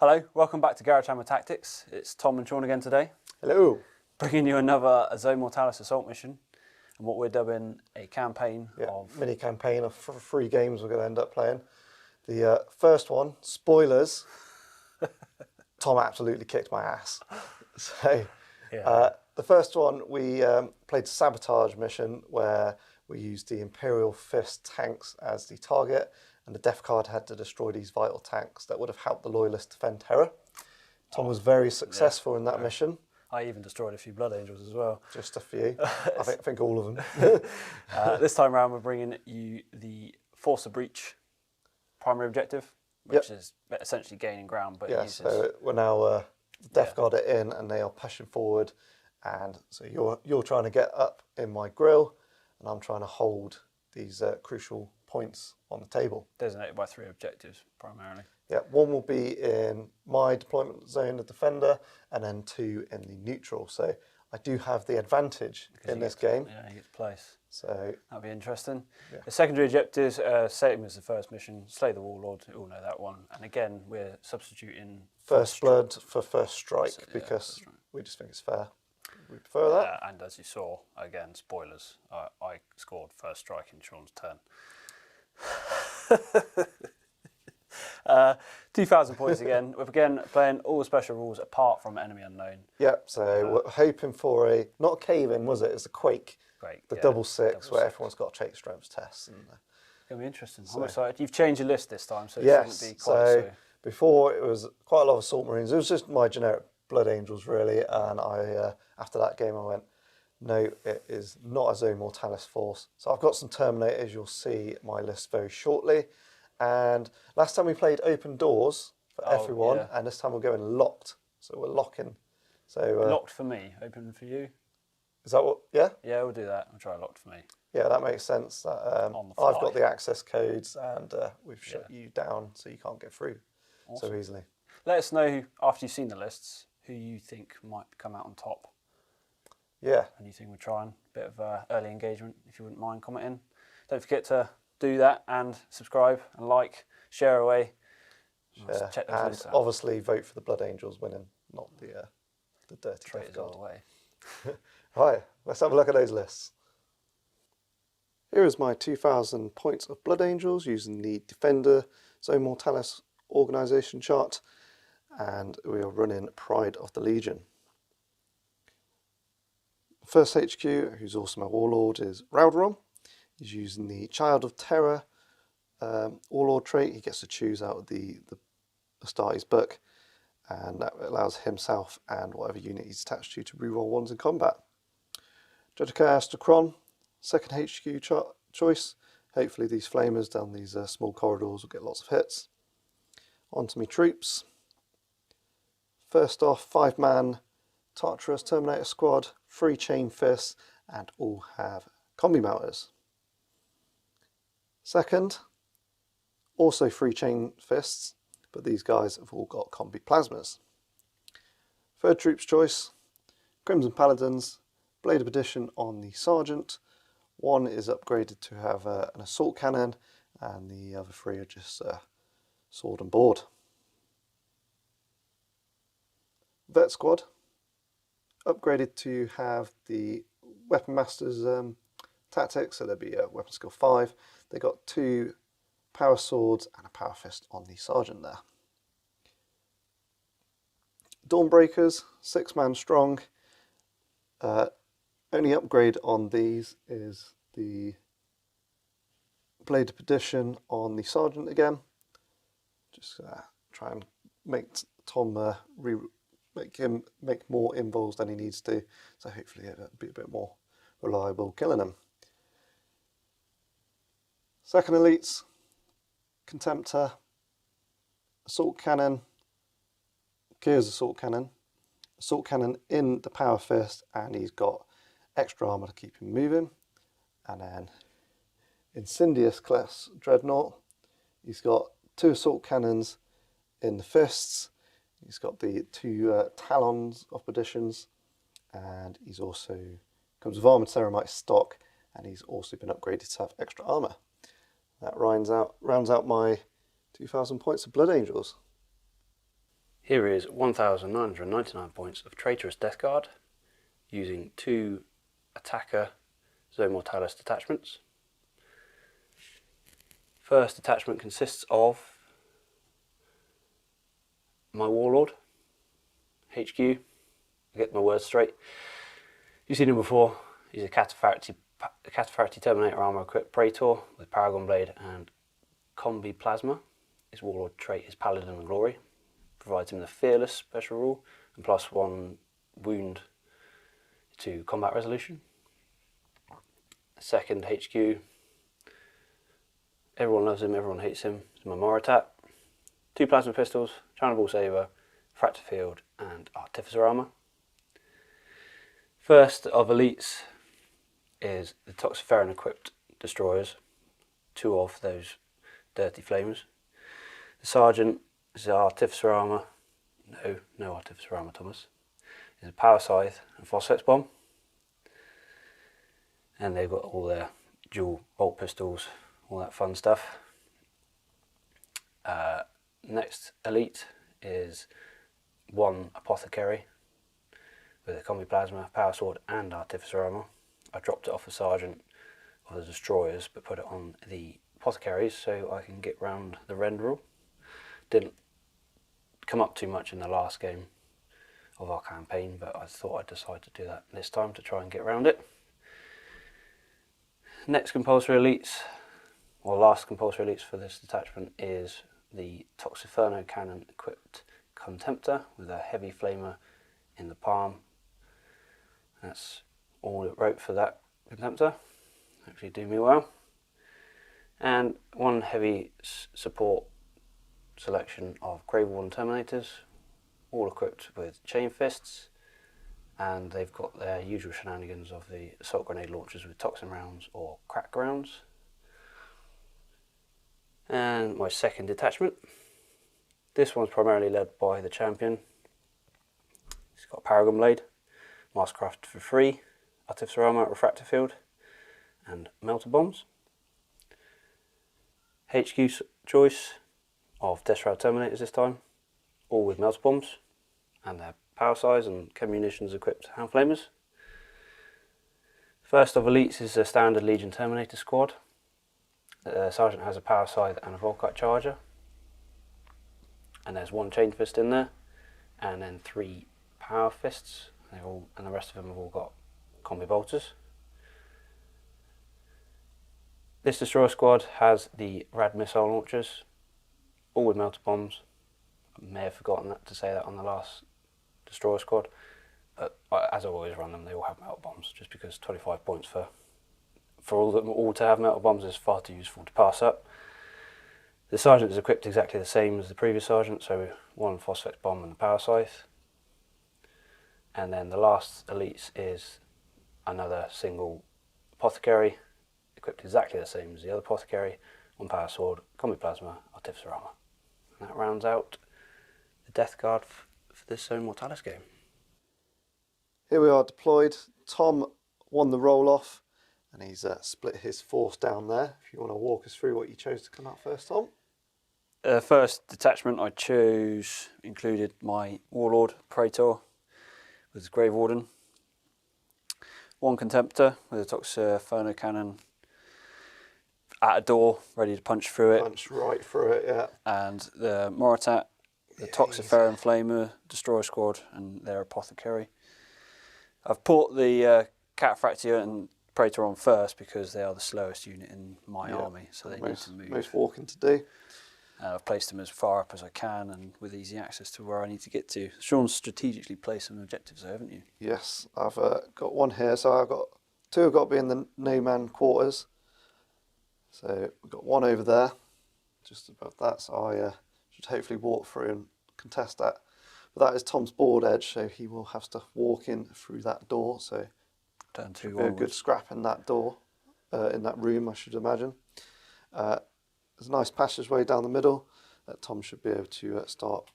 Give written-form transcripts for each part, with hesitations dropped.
Hello, welcome back to Garage Hammer Tactics. It's Tom and Sean again today. Hello. Bringing you another Zone Mortalis assault mission, and what we're dubbing a campaign of... mini campaign of 3 games we're going to end up playing. The first one, spoilers, Tom absolutely kicked my ass. So the first one, we played a sabotage mission where we used the Imperial Fist tanks as the target, and the death card had to destroy these vital tanks that would have helped the Loyalists defend Terra. Tom was very successful in that mission. I even destroyed a few Blood Angels as well. Just a few. I think all of them. This time around, we're bringing you the Force of Breach primary objective, which is essentially gaining ground. But yeah, so we're now Death Guard are in, and they are pushing forward. And so you're trying to get up in my grill, and I'm trying to hold these crucial points on the table. Designated by 3 objectives, primarily. Yeah, 1 will be in my deployment zone, the defender, and then 2 in the neutral. So I do have the advantage in this game. Yeah, you get to place. So that'll be interesting. Yeah. The secondary objectives, same as the first mission, slay the Warlord. You all know that one. And again, we're substituting First Blood for First Strike, because we just think it's fair. We prefer that. And as you saw, again, spoilers, I scored first strike in Sean's turn. 2,000 points again. We're again playing all the special rules apart from Enemy Unknown. Yep, so we're hoping for not a cave-in, was it? It's a quake. The double six, where everyone's got to take strength tests. And, it's going to be interesting. I'm excited. You've changed your list this time, so it shouldn't be quite so before it was quite a lot of Assault Marines. It was just my generic Blood Angels, really, and I after that game I went, no, it is not a Zone Mortalis force. So I've got some Terminators. You'll see my list very shortly. And last time we played Open Doors for everyone, and this time we're going Locked. So we're locking. So Locked for me, open for you. Is that what? Yeah. Yeah, we'll do that. We'll try Locked for me. Yeah, that makes sense. That, I've got the access codes, and we've shut you down, so you can't get through so easily. Let us know after you've seen the lists who you think might come out on top. Yeah. And you think we're trying a bit of early engagement, if you wouldn't mind commenting. Don't forget to do that and subscribe and like, share away. Check those lists out. Obviously vote for the Blood Angels winning, not the dirty traitors all the way. Right, let's have a look at those lists. Here is my 2,000 points of Blood Angels using the Defender Zone Mortalis organisation chart, and we are running Pride of the Legion. First HQ, who's also my Warlord, is Raudron. He's using the Child of Terra Warlord trait. He gets to choose out of the start of his book, and that allows himself and whatever unit he's attached to reroll 1s in combat. Judge of Chaos to Kron, second HQ choice. Hopefully these flamers down these small corridors will get lots of hits. On to me troops. First off, 5-man Tartarus Terminator squad, 3 chain fists, and all have combi melters. Second, also 3 chain fists, but these guys have all got combi plasmas. Third troops choice, Crimson Paladins, Blade of Addition on the Sergeant. 1 is upgraded to have an assault cannon, and the other 3 are just sword and board. Vet Squad, upgraded to have the Weapon Master's tactics, so there'll be a Weapon Skill 5. They got 2 Power Swords and a Power Fist on the Sergeant there. Dawnbreakers, 6-man strong. Only upgrade on these is the Blade of Perdition on the Sergeant again. Just try and make Tom make more involves than he needs to, so hopefully it'll be a bit more reliable killing him. Second elites, Contemptor, Assault Cannon, Kyr's Assault Cannon in the Power Fist, and he's got extra armour to keep him moving. And then Incendious class Dreadnought, he's got 2 Assault Cannons in the fists, he's got the 2 Talons of Perditions, and he's also comes with Armoured Ceramite stock, and he's also been upgraded to have extra armour. That rounds out my 2,000 points of Blood Angels. Here is 1,999 points of Traitorous Death Guard using 2 attacker Zone Mortalis detachments. First detachment consists of my Warlord, HQ, get my words straight. You've seen him before. He's a Cataphracti Terminator armor equipped Praetor with Paragon Blade and Combi Plasma. His Warlord trait is Paladin and Glory. Provides him the Fearless special rule and +1 wound to combat resolution. Second HQ, everyone loves him, everyone hates him. It's my Moritat. 2 plasma pistols, Channel Ball Saber, Fracture Field and Artificer armor. First of elites is the Toxiferan equipped destroyers, 2 of those dirty flamers. The Sergeant is Artificer armor. No Artificer armor, Thomas. Is a Power Scythe and Phosphex Bomb. And they've got all their dual bolt pistols, all that fun stuff. Next elite is 1 Apothecary with a Combi Plasma, Power Sword and Artificer armor. I dropped it off the Sergeant of the Destroyers but put it on the Apothecaries so I can get round the rend rule. Didn't come up too much in the last game of our campaign, but I thought I'd decide to do that this time to try and get around it. Next compulsory elites, or last compulsory elites for this detachment, is the Toxiferno Cannon equipped Contemptor with a heavy flamer in the palm. That's all it wrote for that Contemptor. Actually do me well. And 1 heavy support selection of Gravewarden Terminators, all equipped with Chain Fists, and they've got their usual shenanigans of the assault grenade launchers with toxin rounds or crack rounds. And my second detachment, this one's primarily led by the champion. He's got a Paragon Blade, Mastercraft for free, Artificer armor, Refractor Field and Melter Bombs. HQ choice of Death Shroud Terminators this time, all with Melter Bombs and their power size and chem munitions equipped Hound Flamers. First of elites is a standard Legion Terminator squad. Sergeant has a Power Scythe and a Volkite Charger, and there's 1 Chain Fist in there, and then 3 Power Fists, and the rest of them have all got Combi Bolters. This Destroyer squad has the Rad Missile Launchers, all with Melter Bombs. I may have forgotten to say that on the last Destroyer squad, but as I always run them, they all have Melter Bombs, just because 25 points for all to have Melter Bombs is far too useful to pass up. The Sergeant is equipped exactly the same as the previous Sergeant, so 1 Phosphex Bomb and the Power Scythe. And then the last elites is another single Apothecary, equipped exactly the same as the other Apothecary, 1 Power Sword, Combi Plasma, Artificer armor. And that rounds out the Death Guard for this Zone Mortalis game. Here we are deployed. Tom won the roll-off and he's split his force down there. If you want to walk us through what you chose to come out first, Tom. First detachment I chose included my Warlord, Praetor, with his Grave Warden, 1 Contemptor with a Toxiferno Cannon at a door, ready to punch through it. Punch right through it, yeah. And the Moritat, the Toxiferan Flamer, Destroyer Squad, and their Apothecary. I've put the Cataphractia and Praetor on first because they are the slowest unit in my army, so they need to move. Most walking to do. I've placed them as far up as I can and with easy access to where I need to get to. Sean's strategically placed some objectives there, haven't you? Yes, I've got 1 here, so I've got 2 have got to be in the no man quarters. So we've got 1 over there, just above that, so I should hopefully walk through and contest that. But that is Tom's board edge, so he will have to walk in through that door, so Turn 2 be a good scrap in that door, in that room, I should imagine. There's a nice passageway down the middle that Tom should be able to start.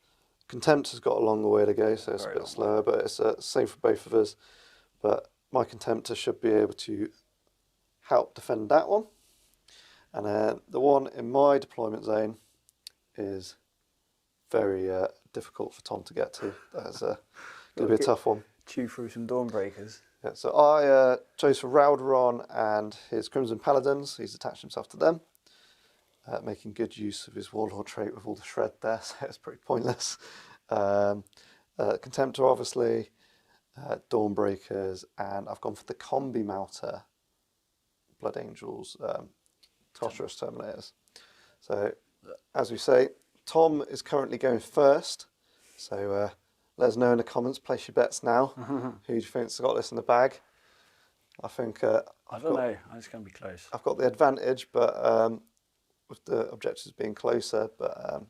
Contempt has got a longer way to go, so it's a bit slower, but it's same for both of us. But my Contemptor should be able to help defend that one. And the one in my deployment zone is very difficult for Tom to get to. That's going to be a tough one. Chew through some Dawnbreakers. Yeah, so I chose for Raldoron and his Crimson Paladins. He's attached himself to them, making good use of his Warlord trait with all the shred there, so it's pretty pointless. Contemptor, obviously, Dawnbreakers, and I've gone for the Combi Melter, Blood Angels, Torturous Terminators. So, as we say, Tom is currently going first, so let us know in the comments, place your bets now. Who do you think's got this in the bag? I think... I don't know, I think it's going to be close. I've got the advantage, but with the objectives being closer, but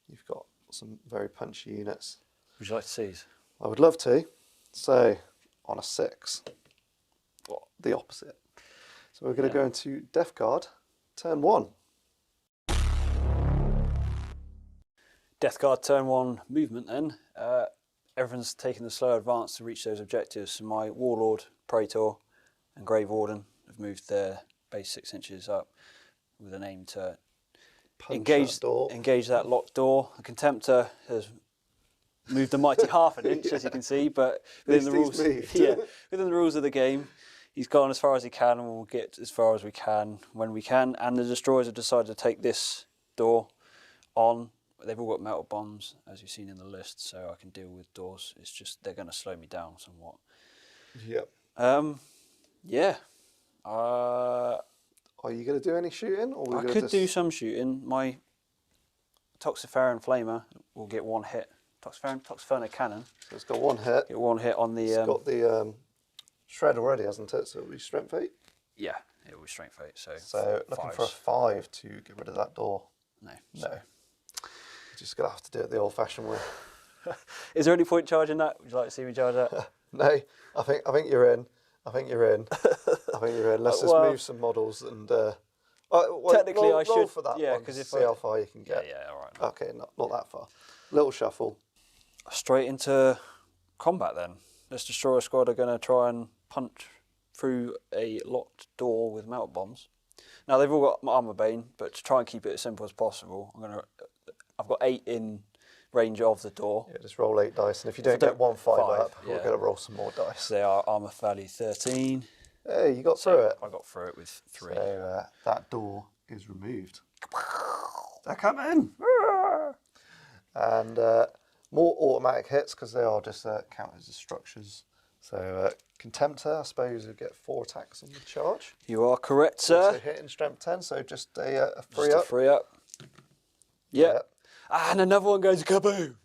you've got some very punchy units. Would you like to seize? I would love to. So, on a 6, the opposite. So we're going to go into Death Guard, turn 1. Death Guard turn 1 movement then. Everyone's taking the slow advance to reach those objectives. So my Warlord, Praetor and Grave Warden have moved their base 6 inches up with an aim to engage that locked door. The Contemptor has moved a mighty half an inch, as you can see, but within the rules, within the rules of the game, he's gone as far as he can, and we'll get as far as we can when we can. And the Destroyers have decided to take this door on. They've all got metal bombs, as you've seen in the list, so I can deal with doors. It's just they're going to slow me down somewhat. Yep. Yeah. Are you going to do any shooting? Or I could do some shooting. My Toxiferan Flamer will get 1 hit. Toxiferna Cannon. So it's got 1 hit. Get 1 hit on the... It's got the shred already, hasn't it? So it'll be Strength 8? Yeah, it will be Strength 8. So looking for a 5 to get rid of that door. No. No. You're just going to have to do it the old-fashioned way. Is there any point charging that? Would you like to see me charge that? No, I think you're in. I think you're in. Let's just move some models and... technically, roll I should for that yeah, one because see how far you can get. Yeah, all right. Okay, not that far. Little shuffle. Straight into combat then. This Destroyer squad are going to try and punch through a locked door with melt bombs. Now they've all got armor bane, but to try and keep it as simple as possible, I've got 8 in range of the door. Yeah, just roll 8 dice, and if you don't get 1 5 up, we're going to roll some more dice. They are armor value 13. Hey, you got through it. I got through it with 3. So that door is removed. They're coming! And more automatic hits, because they are just counted as structures. So Contemptor, I suppose, will get 4 attacks on the charge. You are correct, sir. Also hitting Strength 10, so just a 3 up. Just a 3 up. Yep. And another one goes kaboom!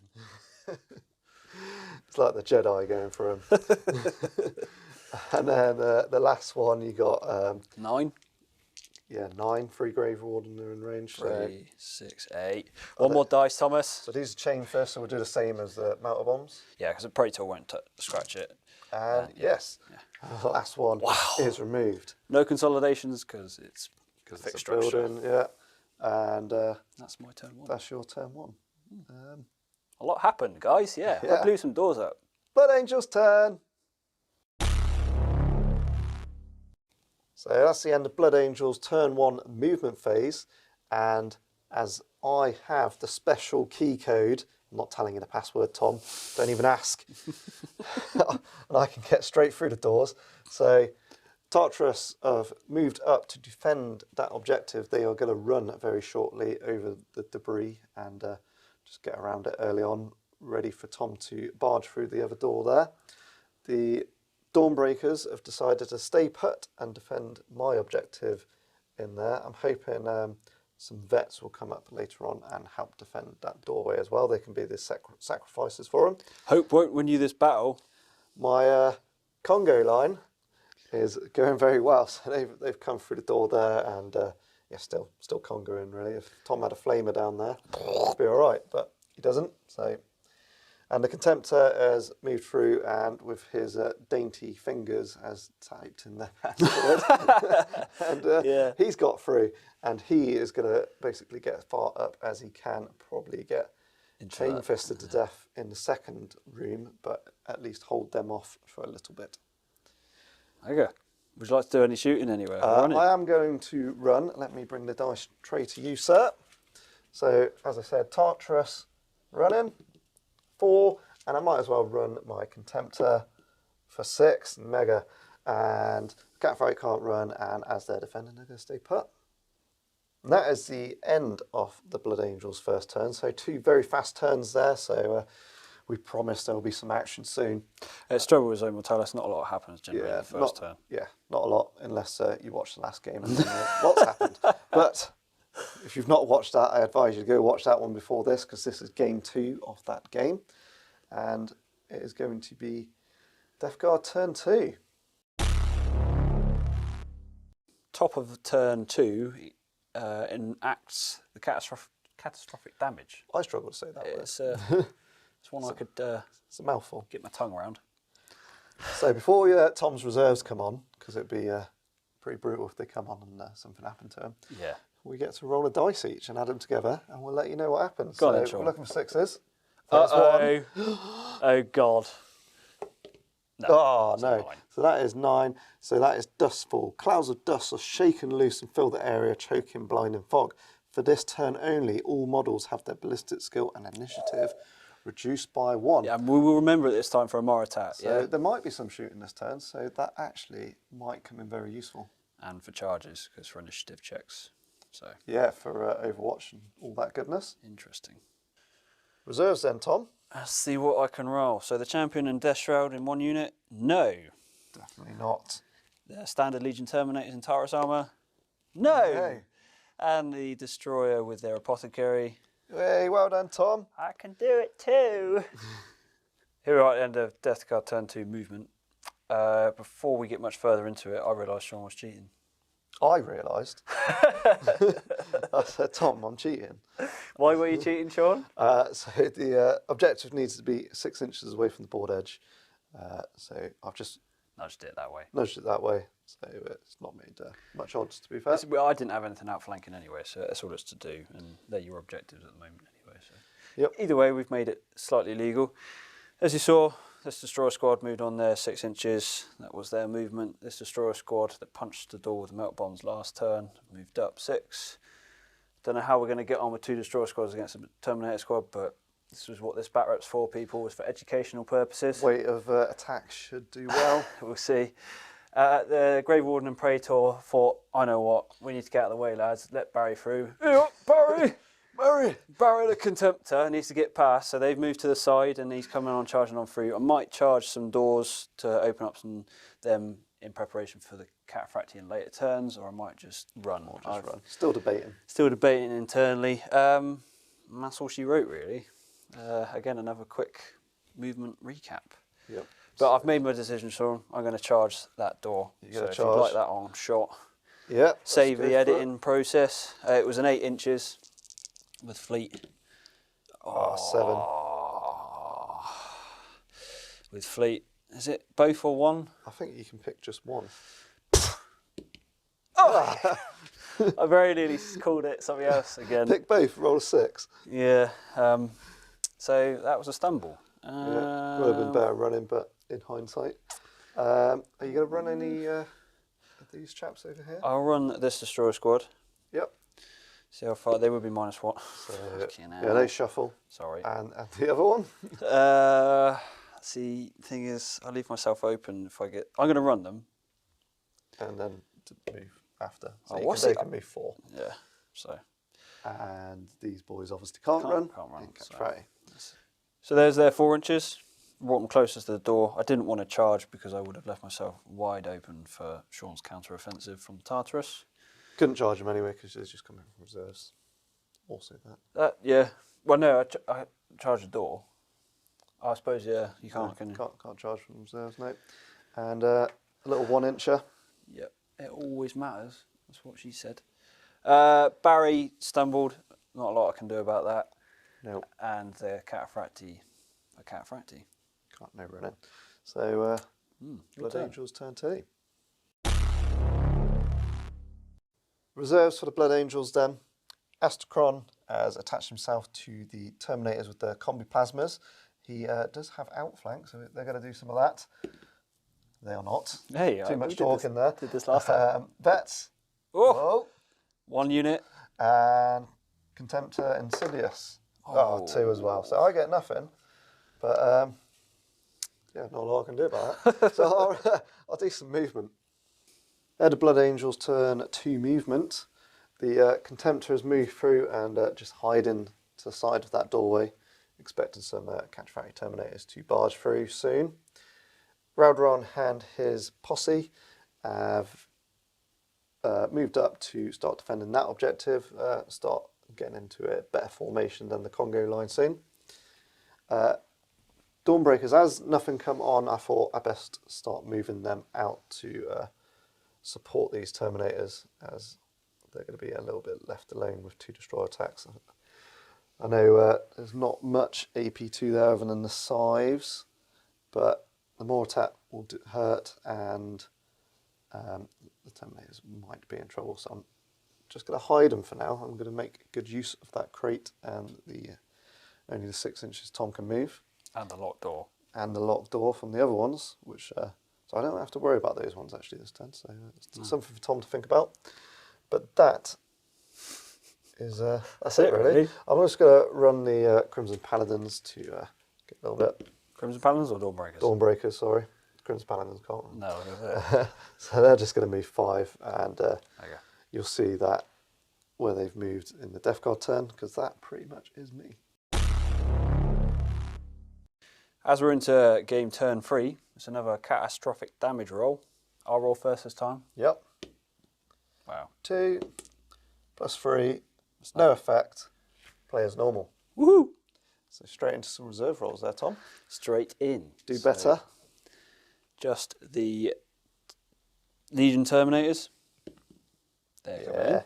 It's like the Jedi going for him. And then the last one, you got... 9. Yeah, 9. 3 Grave Warden are in range. 3, 6, 8. One more dice, Thomas. So these are chain first, so we'll do the same as the Melter Bombs. Yeah, because the Praetor won't scratch it. And yes, the last one is removed. No consolidations, because it's fixed structure. Building, yeah. And that's my turn 1. That's your turn 1. A lot happened, guys. Yeah, I blew some doors up. Blood Angel's turn. So that's the end of Blood Angel's turn 1 movement phase, and as I have the special key code, I'm not telling you the password, Tom, don't even ask, and I can get straight through the doors. So Tartarus have moved up to defend that objective. They are going to run very shortly over the debris and just get around it early on, ready for Tom to barge through the other door there. The Dawnbreakers have decided to stay put and defend my objective in there. I'm hoping some vets will come up later on and help defend that doorway as well. They can be the sacrifices for them. Hope won't win you this battle. My Congo line is going very well. So they've come through the door there, and yeah, still Congoing really. If Tom had a flamer down there, it'd be all right, but he doesn't. So. And the Contemptor has moved through, and with his dainty fingers has typed in the password. And he's got through, and he is going to basically get as far up as he can, probably get chain-fisted to death in the second room, but at least hold them off for a little bit. Okay. Would you like to do any shooting anywhere? I am going to run. Let me bring the dice tray to you, sir. So, as I said, Tartarus running. 4, and I might as well run my Contemptor for 6, Mega, and Cataphractii can't run, and as they're defending, they're going to stay put. And that is the end of the Blood Angels' first turn, so 2 very fast turns there, so we promise there will be some action soon. Struggle with Zone Mortalis, not a lot happens generally in the first turn. Yeah, not a lot, unless you watch the last game and lots happened. But if you've not watched that, I advise you to go watch that one before this, because this is game 2 of that game. And it is going to be Death Guard turn 2. Top of turn 2 enacts the catastrophic damage. I struggle to say that word. It's one I could it's a mouthful. get my tongue around. So before Tom's reserves come on, because it'd be pretty brutal if they come on and something happened to them, Yeah. we get to roll a dice each and add them together, and we'll let you know what happens. Go on so then, Sean. we're looking for 6s. Uh-oh. Oh, God. No, Oh, it's a no. 9. So that is 9. So that is Dustfall. Clouds of dust are shaken loose and fill the area, choking blinding fog. For this turn only, all models have their ballistic skill and initiative reduced by 1. Yeah, and we will remember it this time for a Moritat. So there might be some shooting this turn, so that actually might come in very useful. And for charges, because for initiative checks. So Yeah, for Overwatch and all that goodness. interesting. Reserves then, Tom? Let's see what I can roll. So the champion and Death Shroud in 1 unit? No. Definitely not. The standard Legion Terminators in Taurus armour? No. No. And the Destroyer with their Apothecary? Hey, well done, Tom. I can do it too. Here we are at the end of Death Guard turn 2 movement. Before we get much further into it, I realised Sean was cheating. I realised. I said, Tom, I'm cheating. Why were you cheating, Sean? So the objective needs to be 6 inches away from the board edge. So I've just Nudged it that way. nudged it that way. So it's not made much odds, to be fair. I didn't have anything outflanking anyway, so that's all it's to do. And they're your objectives at the moment anyway. So. Yep. Either way, we've made it slightly legal. As you saw, this Destroyer squad moved on there 6 inches. That was their movement. This Destroyer squad that punched the door with the melt bombs last turn moved up 6. Don't know how we're going to get on with 2 Destroyer squads against a Terminator squad, but this was what this bat rep's for, people, was for educational purposes. Weight of attack should do well. We'll see. The Grave Warden and Praetor thought, I know what, we need to get out of the way, lads. Let Barry through. Barry! Barry the Contemptor needs to get past, so they've moved to the side and he's coming on, charging on through. I might charge some doors to open up them in preparation for the Cataphractii in later turns, or I might just run. Run. Still debating. Still debating internally. And that's all she wrote, really. Again, another quick movement recap. Yep. But I've made my decision, Sean. I'm going to charge that door. You're gonna If you'd charge. like that on shot. Yep. Save let's the go for editing process. It was an 8 inches with fleet. Oh, 7. With fleet. Is it both or one? I think you can pick just one. I very nearly called it something else again. Pick both, roll a 6. Yeah. So that was a stumble. Yeah. Would have been better running, but in hindsight. Are you going to run any of these chaps over here? I'll run this Destroyer squad. Yep. See how far they would be minus what? So, Fucking hell. yeah, they shuffle. Sorry. And the other one? See, the thing is, I leave myself open if I get. I'm going to run them. And then to move after. So Oh, you what's can, it? they can move 4. Yeah. So. And these boys obviously can't run. Can't run. And Cataphractii. So there's their 4 inches. Brought them closest to the door. I didn't want to charge because I would have left myself wide open for Sean's counter-offensive from Tartarus. Couldn't charge them anyway because it's just coming from reserves. Also that. Yeah. Well, no, I charged the door. I suppose, yeah, you can't, can you? Can't charge from reserves, no. And a little 1-incher. Yep. It always matters. That's what she said. Barry stumbled. Not a lot I can do about that. No. And the Cataphractii. A Cataphractii. Can't no running. So Your Blood turn. Angels turn 2. Reserves for the Blood Angels then. Astacron has attached himself to the Terminators with the combi plasmas. He does have outflank, so they're going to do some of that. They are not. Hey, Too much talking there. Did this last time. Vets. Oh! 1 unit. And Contemptor Insidious. Oh, 2 as well. So I get nothing. But yeah, not a lot I can do about that. So I'll do some movement. At the Blood Angel's turn 2 movement, the Contemptor has moved through and just hiding to the side of that doorway, expecting some Cataphractii Terminators to barge through soon. Raldron and his posse have moved up to start defending that objective, start getting into a better formation than the Congo line soon. Dawnbreakers, as nothing come on, I thought I best start moving them out to support these Terminators, as they're going to be a little bit left alone with 2 destroyer attacks. I know there's not much AP2 there other than the scythes, but the more attack will hurt, and the Terminators might be in trouble, so I'm just going to hide them for now. I'm going to make good use of that crate and the only the 6 inches Tom can move. And the locked door. And the locked door from the other ones, which so I don't have to worry about those ones actually this turn, so it's something for Tom to think about. But that is that's it really. I'm just going to run the Crimson Paladins to get a little bit. Crimson Paladins or Dawnbreakers? Dawnbreakers, sorry. Crimson Paladins can't. No. So they're just going to move 5, and okay. you'll see that where they've moved in the Death Guard turn, because that pretty much is me. As we're into game turn 3, it's another catastrophic damage roll. I'll roll first this time. Yep. Wow. 2 plus 3, no effect. Play as normal. Woohoo! So straight into some reserve rolls there, Tom. Straight in. Do better. Just the Legion Terminators. There you go.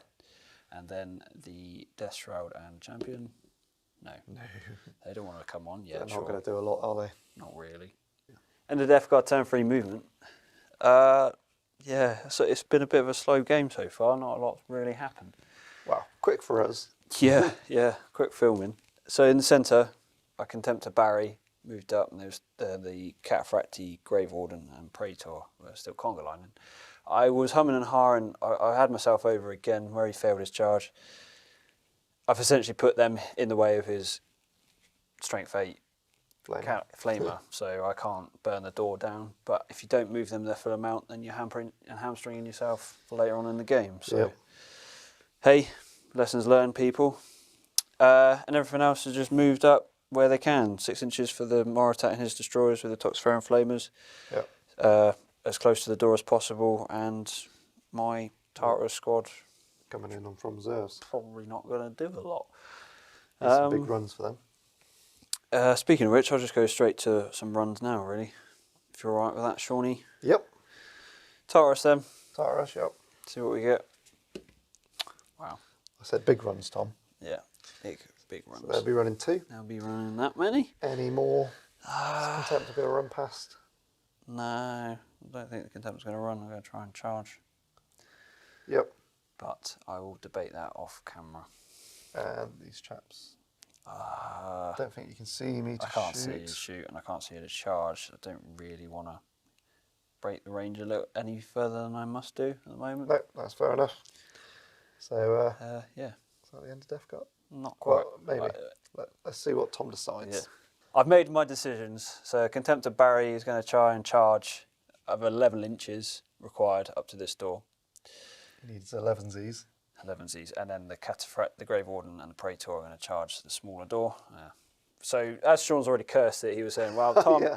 And then the Death Shroud and Champion. No. They don't want to come on. Yeah, They're not going to do a lot, are they? Not really. Yeah. And the Death Guard turn 3 movement. Yeah, so it's been a bit of a slow game so far. Not a lot's really happened. Wow, quick for us. Yeah, quick filming. So in the centre, our Contemptor Barry moved up, and there's the Cataphractii, Grave Warden and Praetor were still conga lining. I was humming and hawing. I had myself over again where he failed his charge. I've essentially put them in the way of his Strength 8 Flamer, so I can't burn the door down. But if you don't move them their full amount, then you're hampering and hamstringing yourself for later on in the game. So, Hey, lessons learned, people. And everything else has just moved up where they can. 6 inches for the Moritat and his destroyers with the Toxferan Flamers. Yep. As close to the door as possible, and my Tartarus squad coming in on from reserves. Probably not going to do a lot. Some big runs for them. Speaking of which, I'll just go straight to some runs now, really. If you're alright with that, Shawnee. Yep. Tartarus then. Tartarus, yep. See what we get. Wow. I said big runs, Tom. Yeah, big runs. So they'll be running 2. They'll be running that many. Any more? Contemptor going to run past? No, I don't think the Contemptor's going to run. I'm going to try and charge. Yep. But I will debate that off camera. And these chaps. I don't think you can see me to shoot. I can't see you shoot, and I can't see you to charge. I don't really want to break the range a little any further than I must do at the moment. No, that's fair enough. So, yeah. Is that the end of Death Guard? Not quite. Well, maybe. Let's see what Tom decides. Yeah. I've made my decisions. So Contemptor Barry is going to try and charge of 11 inches required up to this door. He needs 11Zs. 11Zs. And then the Grave Warden and the Praetor are going to charge the smaller door. So as Sean's already cursed it, he was saying, well, Tom,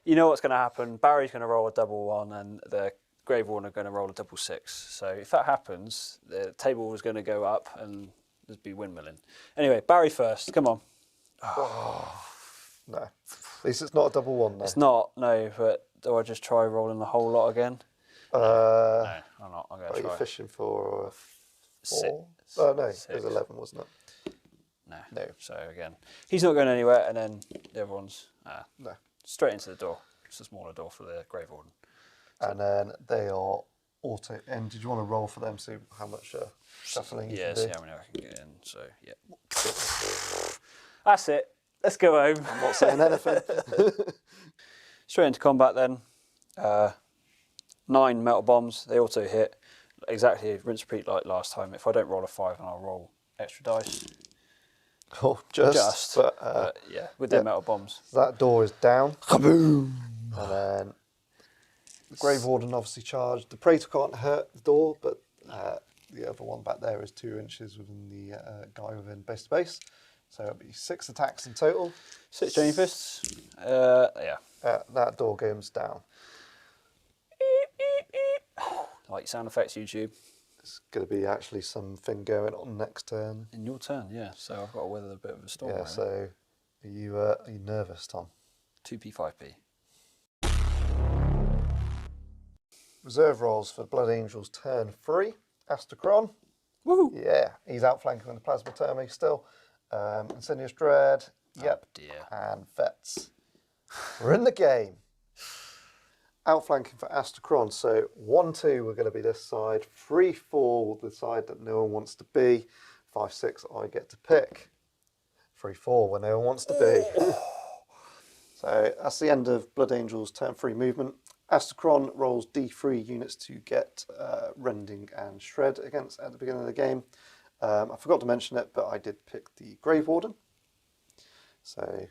you know what's going to happen. Barry's going to roll a double 1 and the Grave Warden are going to roll a double 6. So if that happens, the table was going to go up and there'd be windmilling. Anyway, Barry first. Come on. No. At least it's not a double 1, though. It's not, no, but do I just try rolling the whole lot again? No, I'm not. I'm going to try. Are you fishing for 4? Six. Oh, no, Six. it was 11, wasn't it? No. So again, he's not going anywhere, and then the other one's straight into the door. It's a smaller door for the Grave Warden. And then they are auto. And did you want to roll for them, see how much shuffling you can do? Yeah, see how many I can get in. So, yeah. That's it. Let's go home. I'm not saying anything. Straight into combat then. 9 metal bombs. They auto hit. Exactly rinse repeat like last time. If I don't roll a 5, then I'll roll extra dice. Oh, just. But yeah, with their metal bombs. That door is down. Kaboom! And then the Grave Warden obviously charged. The Praetor can't hurt the door, but the other one back there is 2 inches within the guy within base to base. So it'll be 6 attacks in total. 6 Johnny Fists. Yeah. That door goes down. Like sound effects, YouTube. It's going to be actually something going on next turn. In your turn, yeah. So I've got to weather a bit of a storm. Yeah, really. so are you nervous, Tom? 2p, 5p. Reserve rolls for Blood Angels turn 3. Astacron. Woo! Yeah, he's outflanking with the Plasma Thermi still. Insidious Dread. Yep. Oh dear. And Vets. We're in the game. Outflanking for Astacron. So 1-2 we're going to be this side. 3-4 the side that no one wants to be. 5-6 I get to pick. 3-4 where no one wants to be. So that's the end of Blood Angels turn 3 movement. Astacron rolls D3 units to get Rending and Shred against at the beginning of the game. I forgot to mention it, but I did pick the Grave Warden. So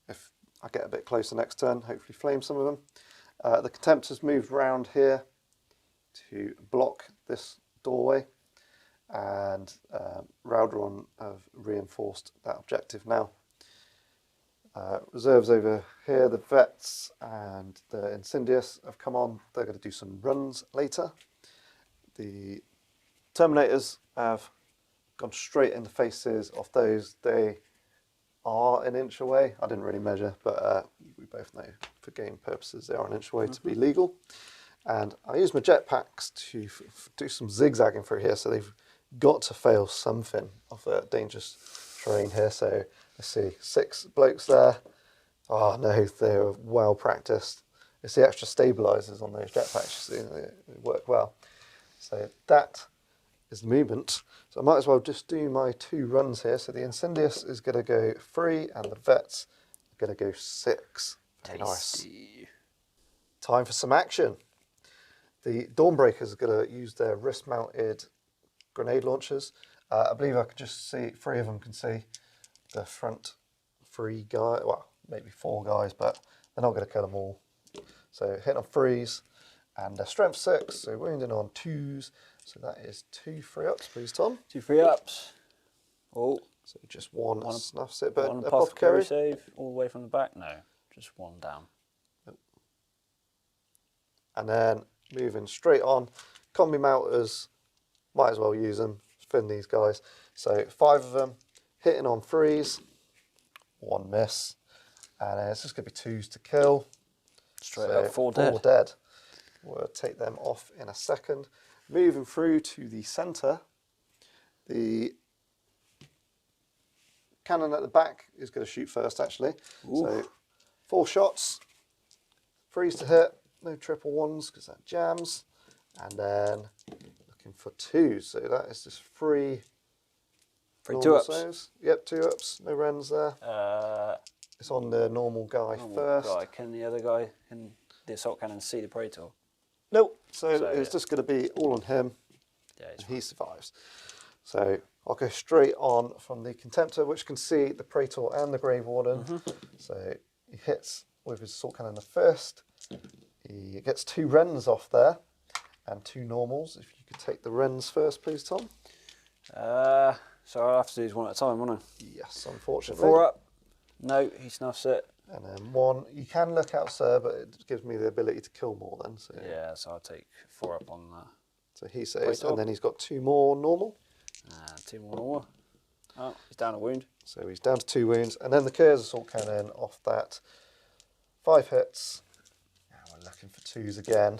if I get a bit closer next turn, hopefully flame some of them. The Contemptors moved round here to block this doorway, and Raudron have reinforced that objective now. Reserves over here, the Vets and the Incendius have come on. They're going to do some runs later. The Terminators have gone straight in the faces of those. They are an inch away. I didn't really measure, but we both know for game purposes they are an inch away to be legal. And I use my jetpacks to do some zigzagging through here, so they've got to fail something of the dangerous terrain here. So let's see, 6 blokes there. Oh no, they're well practiced. It's the extra stabilizers on those jetpacks, you see, they work well. So that is the movement. So I might as well just do my 2 runs here. So the Incendius is going to go 3 and the Vets are going to go 6. Very nice. Time for some action. The Dawnbreakers are going to use their wrist-mounted grenade launchers. I believe I can just see 3 of them can see the front 3 guys, well, maybe 4 guys, but they're not going to kill them all. So hit on 3s and strength 6, so wounding on 2s. So that is 2 3-ups, please, Tom. 2 3-ups. Oh. So just one snuffs it, but one apothecary save all the way from the back? No, just 1 down. Nope. And then moving straight on, combi melters, might as well use them, fin these guys. So 5 of them, hitting on 3s, 1 miss, and it's just going to be 2s to kill. Straight so up, 4 dead. dead. We'll take them off in a second. Moving through to the centre, the cannon at the back is going to shoot first, actually. Ooh. So 4 shots, 3s to hit, no triple 1s because that jams, and then looking for 2s. So that is just 3 2-ups. saves. Yep, 2-ups, no rens there. It's on the normal guy first. Guy. Can the other guy, can the assault cannon see the Praetor? Nope, so it's just going to be all on him, Yeah, and he survives. So I'll go straight on from the Contemptor, which can see the Praetor and the Grave Warden. So he hits with his assault cannon the first. He gets 2 rens off there, and 2 normals. If you could take the rens first, please, Tom. So I'll have to do these one at a time, won't I? Yes, unfortunately. 4 up. No, he snuffs it. And then 1. You can look out, sir, but it gives me the ability to kill more then. So Yeah, so I'll take 4 up on that. So he saves, Praetor. and then he's got 2 more normal. 2 more. Oh, he's down a wound. So he's down to 2 wounds, and then the Curse Assault Cannon off that. 5 hits. Now we're looking for 2s again.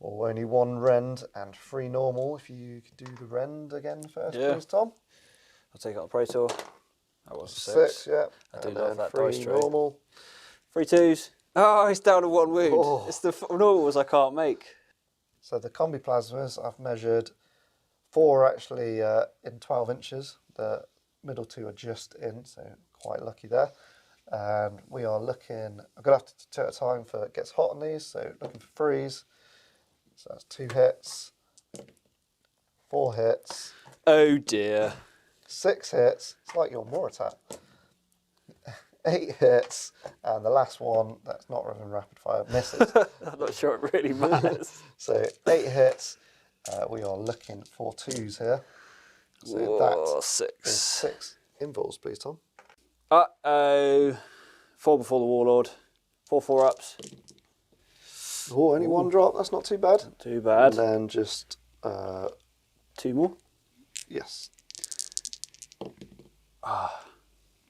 Or only 1 rend and 3 normal. If you could do the rend again first, Yeah. please, Tom. I'll take out the Praetor. That was 6, yeah. I do and love then that 3 dice tray. normal. 3 2s. Oh, he's down to 1 wound. Oh. It's the normals I can't make. So the combi plasmas, I've measured 4 actually in 12 inches. The middle 2 are just in, so quite lucky there. And we are looking, I'm going to have to take time for it gets hot on these, so looking for 3s. So that's 2 hits, 4 hits, Oh dear. 6 hits. It's like your Mortalis. 8 hits, and the last one that's not running rapid fire misses. I'm not sure it really matters. So 8 hits. We are looking for 2s here. So that is 6. 6 involves, please, Tom. Uh-oh. 4 before the Warlord. 4 4-ups. Oh, only 1 drop. That's not too bad. Too bad. And then just 2 more. yes. I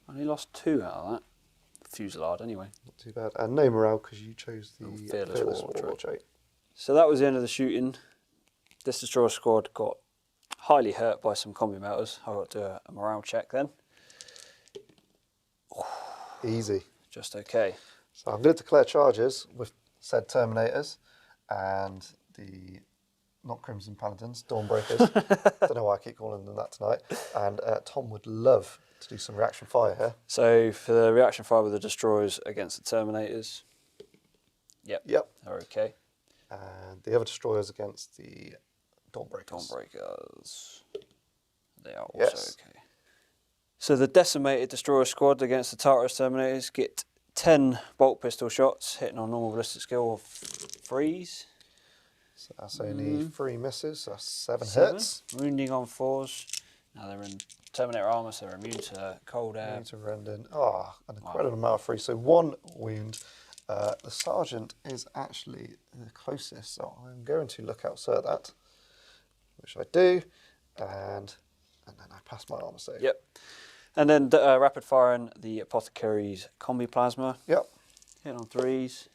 only lost 2 out of that. Fusillade, anyway. Not too bad. And no morale because you chose the Fearless Warlord Warlord trait. So that was the end of the shooting. This Destroyer squad got highly hurt by some combi melters. I got to do a morale check then. Easy. Just okay. So I'm going to declare charges with said Terminators and the not Crimson Paladins, Dawnbreakers. Don't know why I keep calling them that tonight. And Tom would love to do some reaction fire here. So for the reaction fire with the Destroyers against the Terminators. Yep. They're okay. And the other Destroyers against the Dawnbreakers. Dawnbreakers. They are also Yes. okay. So the decimated Destroyer squad against the Tartarus Terminators get 10 bolt pistol shots, hitting on normal ballistic skill of 3s. So that's only 3 misses, so that's 7 7. hits. Wounding on 4s. Now they're in Terminator armor, so they're immune to cold air. Need to rend in. An incredible amount of 3. So 1 wound. The Sergeant is actually the closest, so I'm going to look outside that, which I do, and then I pass my armor save. Yep. And then rapid firing the Apothecary's Combi Plasma. Yep. Hit on 3s.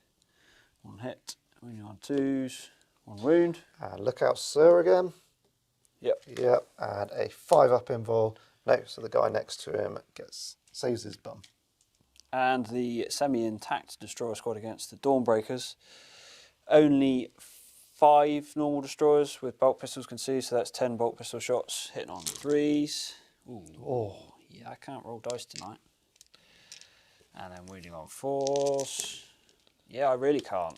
1 hit. Wounding on 2s. 1 wound. And look out, Sir, again. Yep. Yep. And a 5-up invul. No, so the guy next to him saves his bum. And the semi-intact Destroyer squad against the Dawnbreakers. Only 5 normal Destroyers with bolt pistols can see, so that's 10 bolt pistol shots, hitting on 3s. Ooh. Oh. Yeah, I can't roll dice tonight. And then wounding on 4s. Yeah, I really can't.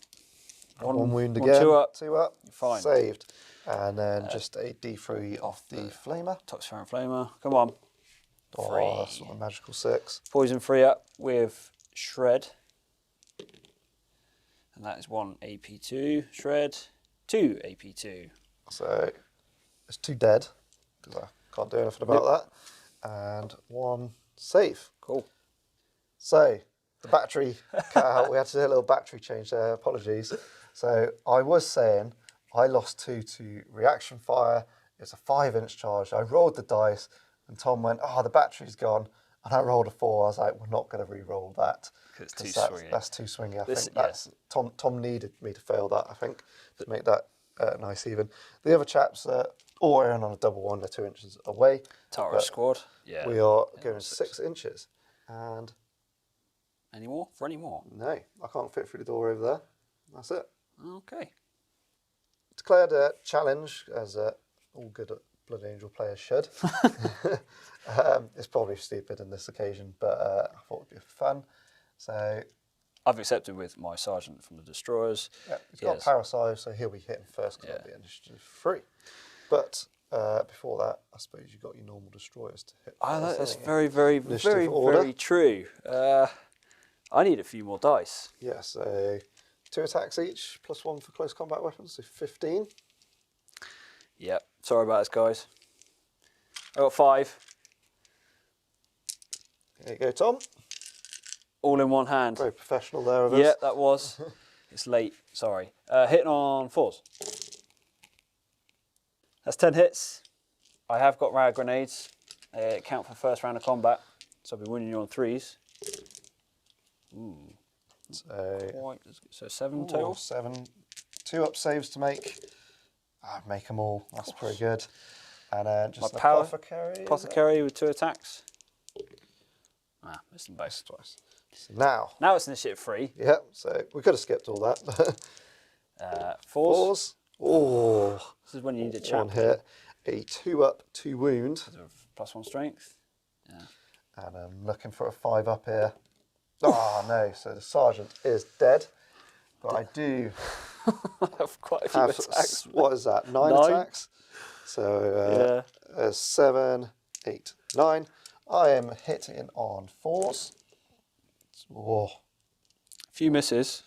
1 wound again. 2 up. 2 up. Fine. Saved. And then just a D3 off the Flamer. Toxic Flamer. Come on. Oh, that's not a magical 6. Poison 3 up with Shred. And that is 1 AP2. Shred. 2 AP2. So it's 2 dead, because I can't do anything about that. And 1 save. Cool. So the battery cut out. We had to do a little battery change there. Apologies. So I was saying I lost 2 to reaction fire. It's a 5-inch charge. I rolled the dice, and Tom went, "Oh, the battery's gone." And I rolled a 4. I was like, "We're not going to re-roll that. Because it's too swingy. That's too swingy." I This- think that's Tom needed me to fail that. I think to make that nice even. The other chaps all in on a double 1. They're 2 inches away. Tartarus squad. Yeah. We are going 6 inches, and Any more? For any more? no, I can't fit through the door over there. That's it. Okay. Declared a challenge, as all good Blood Angel players should. It's probably stupid on this occasion, but I thought it'd be fun. So I've accepted with my sergeant from the Destroyers. yeah, he's got Yes. Parasite, so he'll be hitting first because it'll be initiative 3. But before that, I suppose you've got your normal Destroyers to hit. That's haven't you? very, very, Initiative very, order. very true. I need a few more dice. Yeah, so 2 attacks each, +1 for close combat weapons, so 15. Yep. Sorry about this, guys. I got 5. There you go, Tom. All in one hand. Very professional there of us. Yeah, that was. It's late. Sorry. Hitting on 4s. That's 10 hits. I have got rad grenades. Count for first round of combat. So I'll be winning you on 3s. Ooh. So 7 total. 7. 2 up saves to make. Make them all. That's pretty good. And then just My an power- apothecary. Apothecary with 2 attacks. Missed them both. Twice. So now, It's initiative 3. yeah, so we could have skipped all that. 4s. 4s. Oh, This is when you need a 1 champion. hit. A 2 up, 2 wound. +1 strength. Yeah. And I'm looking for a 5 up here. Oh no, so the sergeant is dead. But I do I have quite a few have, attacks. what is that, 9 9? attacks? So 7, 8, 9. I am hitting on 4s. Whoa. Few misses.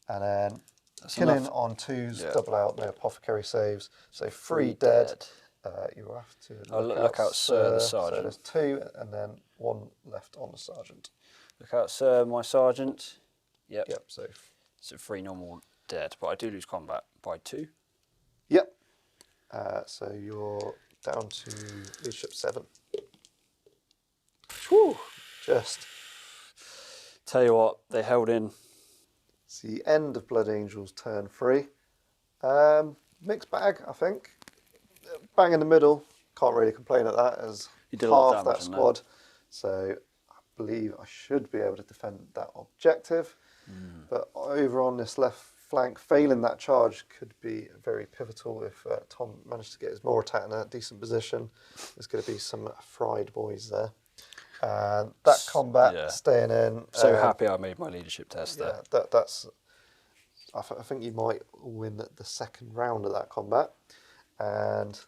And then That's killing enough. on 2s, Yeah. double out, no apothecary saves. So 3 dead. You have to look out, sir, the So sergeant. there's 2 and then 1 left on the sergeant. Look out, sir, my sergeant. Yep. Yep, so... So 3 normal dead, but I do lose combat by 2. Yep. So you're down to leadership 7. Whew. Just... Tell you what, they held in. It's the end of Blood Angel's turn 3. Mixed bag, I think. Bang in the middle. Can't really complain at that as You did a lot of half damage that in squad. So I believe I should be able to defend that objective. But over on this left flank, failing that charge could be very pivotal if Tom managed to get his Mortat in a decent position. There's going to be some fried boys there. And that combat staying in. So happy I made my leadership test there. That's. I think you might win the second round of that combat. And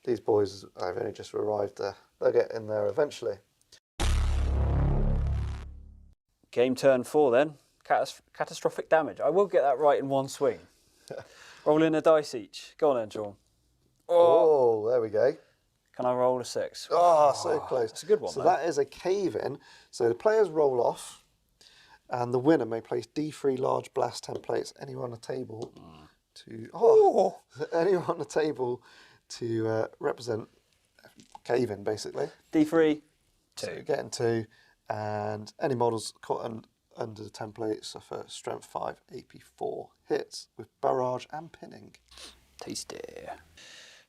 these boys have only just arrived there. They'll get in there eventually. Game turn 4 then. Catastrophic damage. I will get that right in one swing. Roll in a dice each. Go on then, Sean. Oh, there we go. Can I roll a 6? Oh, so close. That's a good one. So though. that is a cave-in. So the players roll off, and the winner may place D3 large blast templates anywhere on the table anywhere on the table to represent cave-in, basically. D3, 2. So you're getting 2, and any models caught under the template suffer strength 5, AP 4 hits with barrage and pinning. Tasty.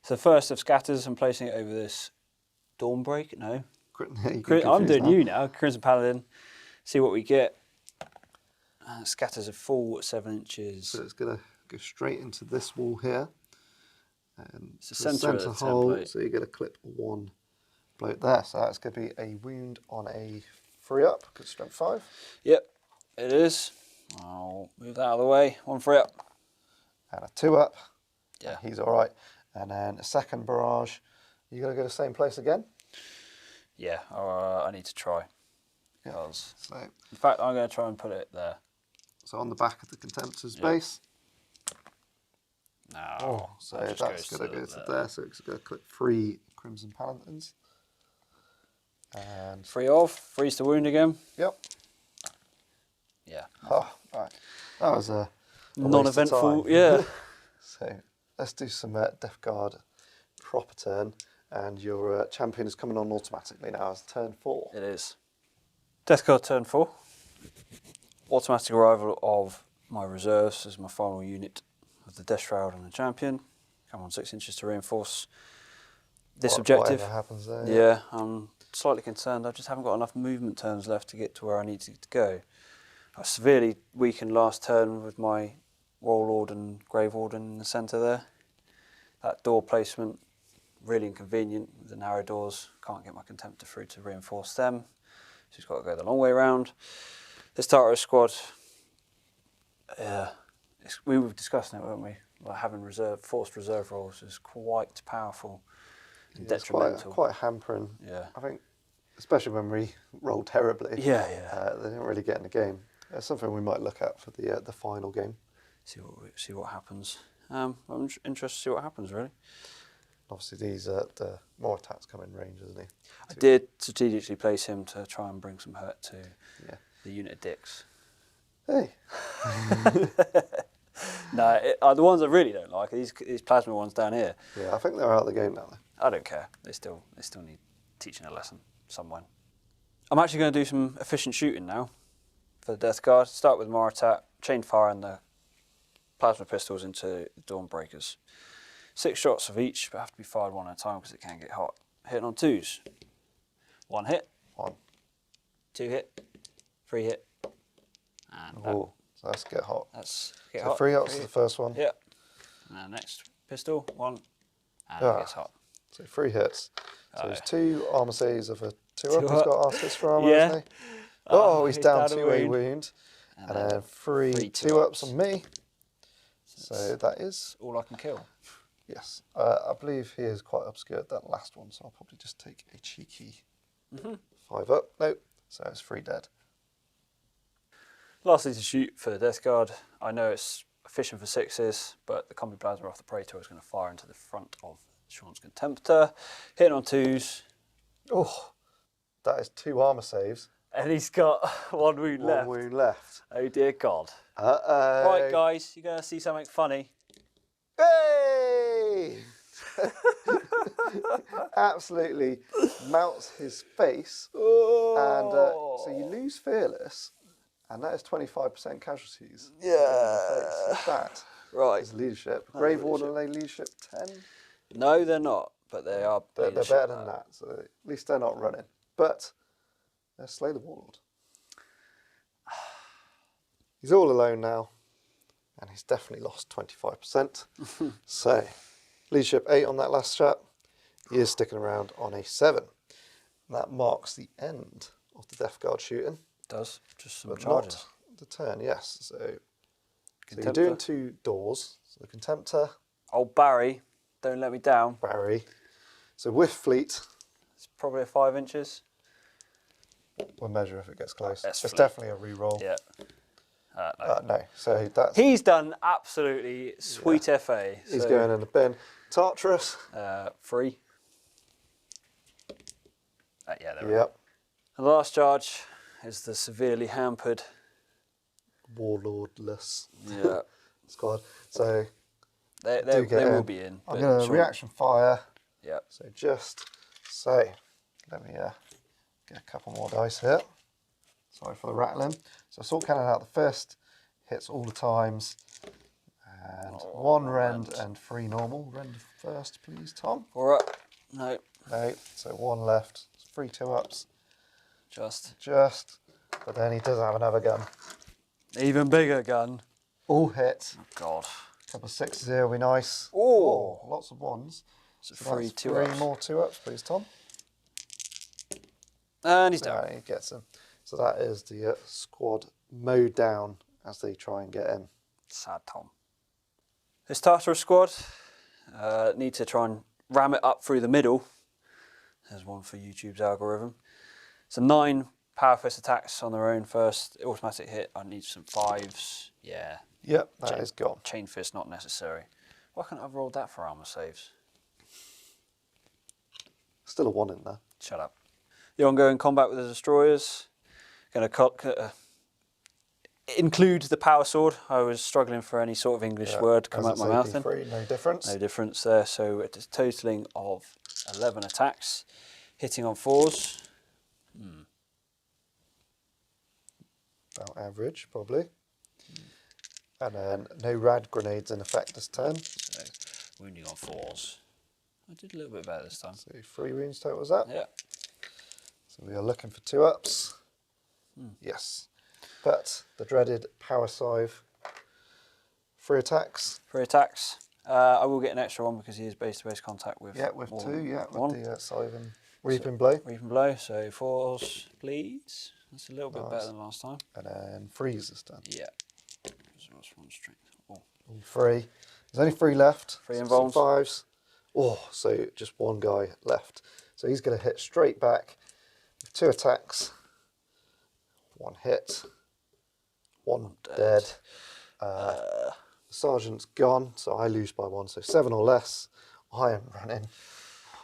So first of scatters, I'm placing it over this Dawnbreak. No. I'm doing you now. Crimson Paladin. See what we get. Scatters a full 7 inches. So it's going to go straight into this wall here. And it's the centre of the template. So you're going to clip 1 bloke there. So that's going to be a wound on a 3-up, because strength 5. Yep, it is. I'll move that out of the way. 1 3-up. And a 2-up. Yeah. He's all right. And then a second barrage. You going to go the same place again? Yeah, I need to try. Yeah. So, in fact, I'm going to try and put it there. So on the back of the Contemptor's base. No. So that's going to go to there. So it's going to clip 3 Crimson Paladins. And 3 off. Freeze to wound again. Yep. Yeah. Oh, right. That was a non-eventful. Yeah. So let's do some Death Guard proper turn. And your champion is coming on automatically now as turn 4. It is. Death Guard turn 4. Automatic arrival of my reserves as my final unit of the Death Shroud and the champion. Come on, 6 inches to reinforce this objective. Whatever happens there. Yeah, I'm slightly concerned. I just haven't got enough movement turns left to get to where I need to go. I was severely weakened last turn with my Warlord and Grave Warden in the centre there. That door placement, really inconvenient with the narrow doors. Can't get my Contemptor through to reinforce them. So he's got to go the long way around. This Tartarus squad, we were discussing it, weren't we? Like having forced reserve rolls is quite powerful and detrimental. Quite hampering. Yeah. I think, especially when we roll terribly. Yeah. They didn't really get in the game. It's something we might look at for the final game. See what happens. I'm interested to see what happens, really. Obviously, the Mortat's come in range, isn't he? I did strategically place him to try and bring some hurt to the unit of dicks. Hey. No, the ones I really don't like are these plasma ones down here. Yeah, I think they're out of the game now. I don't care. They still need teaching a lesson somewhere. I'm actually going to do some efficient shooting now for the Death Guard. Start with Mortat, chain fire and the plasma pistols into the Dawnbreakers. 6 shots of each, but have to be fired 1 at a time because it can get hot. Hitting on 2s. 1 hit. 1. 2 hit. 3 hit. And so let's get hot. That's get so hot. 3 hots is the first one. Yeah. And next pistol, 1. And it gets hot. So 3 hits. So there's 2 armor saves of a 2-up. He's got R6 for armor, Yeah. hasn't he? Oh, he's down to a wound. And then 3 2-ups on me. So that is all I can kill. Yes. I believe he is quite obscured, that last one, so I'll probably just take a cheeky 5 up. Nope. So it's 3 dead. Lastly, to shoot for the Death Guard. I know it's fishing for 6s, but the Combi Plasma off the Praetor is going to fire into the front of Sean's Contemptor. Hitting on 2s. Oh, that is 2 armour saves. And he's got 1 wound left. 1 wound left. Oh dear God. Uh-oh. Right, guys, you're going to see something funny. Hey! Absolutely melts his face. And so you lose Fearless, and that is 25% casualties. Yeah. That Right. is leadership. Grave Warden, are they leadership 10? No, they're not, but they are. They're better than that, so at least they're not running. But they're Slay the Warlord. He's all alone now, and he's definitely lost 25%. So, leadership 8 on that last shot. He is sticking around on a 7. And that marks the end of the Death Guard shooting. Does just some But charges. not the turn, yes. So you're Contemptor. doing 2 doors. So the Contemptor, Old Barry, don't let me down. Barry. So with Fleet, It's probably 5 inches. we'll measure if it gets close. That's It's Fleet. definitely a re-roll. Yeah. No. No, so that's He's done absolutely sweet FA. he's so, going in the bin. Tartarus, 3. Yeah, there we go. yep. And the last charge is the severely hampered. Warlordless Yeah. squad. So They do get will in. be in. I'm but going to Sean- reaction fire. Yeah. So just say, let me get a couple more dice here. Sorry for the rattling. So Assault Cannon out the fist, hits all the times. And 1 rend and 3 normal. Rend first, please, Tom. All right. No, No, so 1 left. 3 2-ups. just Just. But then he does have another gun. even bigger gun. All hit. Oh God. Couple of 6s here will be nice. Oh. Lots of 1s. It's a So free that's 2 3 ups. more 2-ups, please, Tom. And he's down. Yeah, he gets them. So that is the squad mowed down as they try and get in. Sad Tom. This Tartarus squad need to try and ram it up through the middle. There's one for YouTube's algorithm. So 9 power fist attacks on their own first. Automatic hit. I need some 5s. Yeah. Yep, that is gone. Chain fist not necessary. Why can't I have rolled that for armor saves? Still a 1 in there. Shut up. The ongoing combat with the destroyers. Going to include the power sword. I was struggling for any sort of English word to come out As my it's mouth. Then. AP3, no difference. No difference there. So it's a totaling of 11 attacks, hitting on 4s. About average, probably. And then no rad grenades in effect this turn. So wounding on 4s. I did a little bit better this time. So 3 wounds total was that. Yeah. So we are looking for 2-ups. Yes. But the dreaded power scythe. 3 attacks. 3 attacks. I will get an extra one because he is base-to-base contact with. Yeah, with more 2. than Yeah, one. with the scythe and reaping blow. Reaping blow. So 4s, please. That's a little bit Nice. better than last time. And then freeze this turn. Yeah. So that's 1 strength. Oh. All 3. There's only 3 left. 3 So involves. some 5s. Oh, so just 1 guy left. So he's going to hit straight back with 2 attacks. 1 hit. 1 dead. The sergeant's gone, so I lose by 1. So 7 or less. I am running.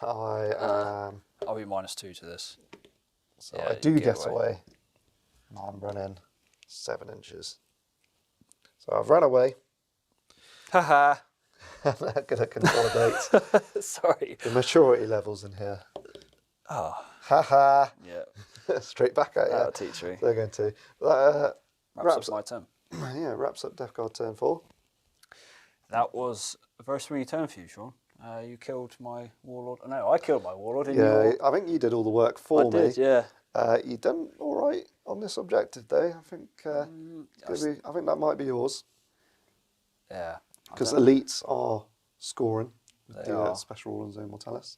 I am. I'll be -2 to this. So Yeah, I do you get away. And I'm running 7 inches. So I've run away. Haha. I'm going to consolidate Sorry. the maturity levels in here. Oh. Ha ha. Yeah. Straight back at you. That'll teach me. They're going to. Wraps up my turn. Yeah, wraps up Death Guard turn 4. That was a very swingy turn for you, Sean. You killed my warlord. No, I killed my warlord. Didn't Yeah, you? I think you did all the work for I me. did, yeah. You done all right on this objective, though. I think. I think that might be yours Yeah. because elites are scoring with They the are. special rule on Zone Mortalis.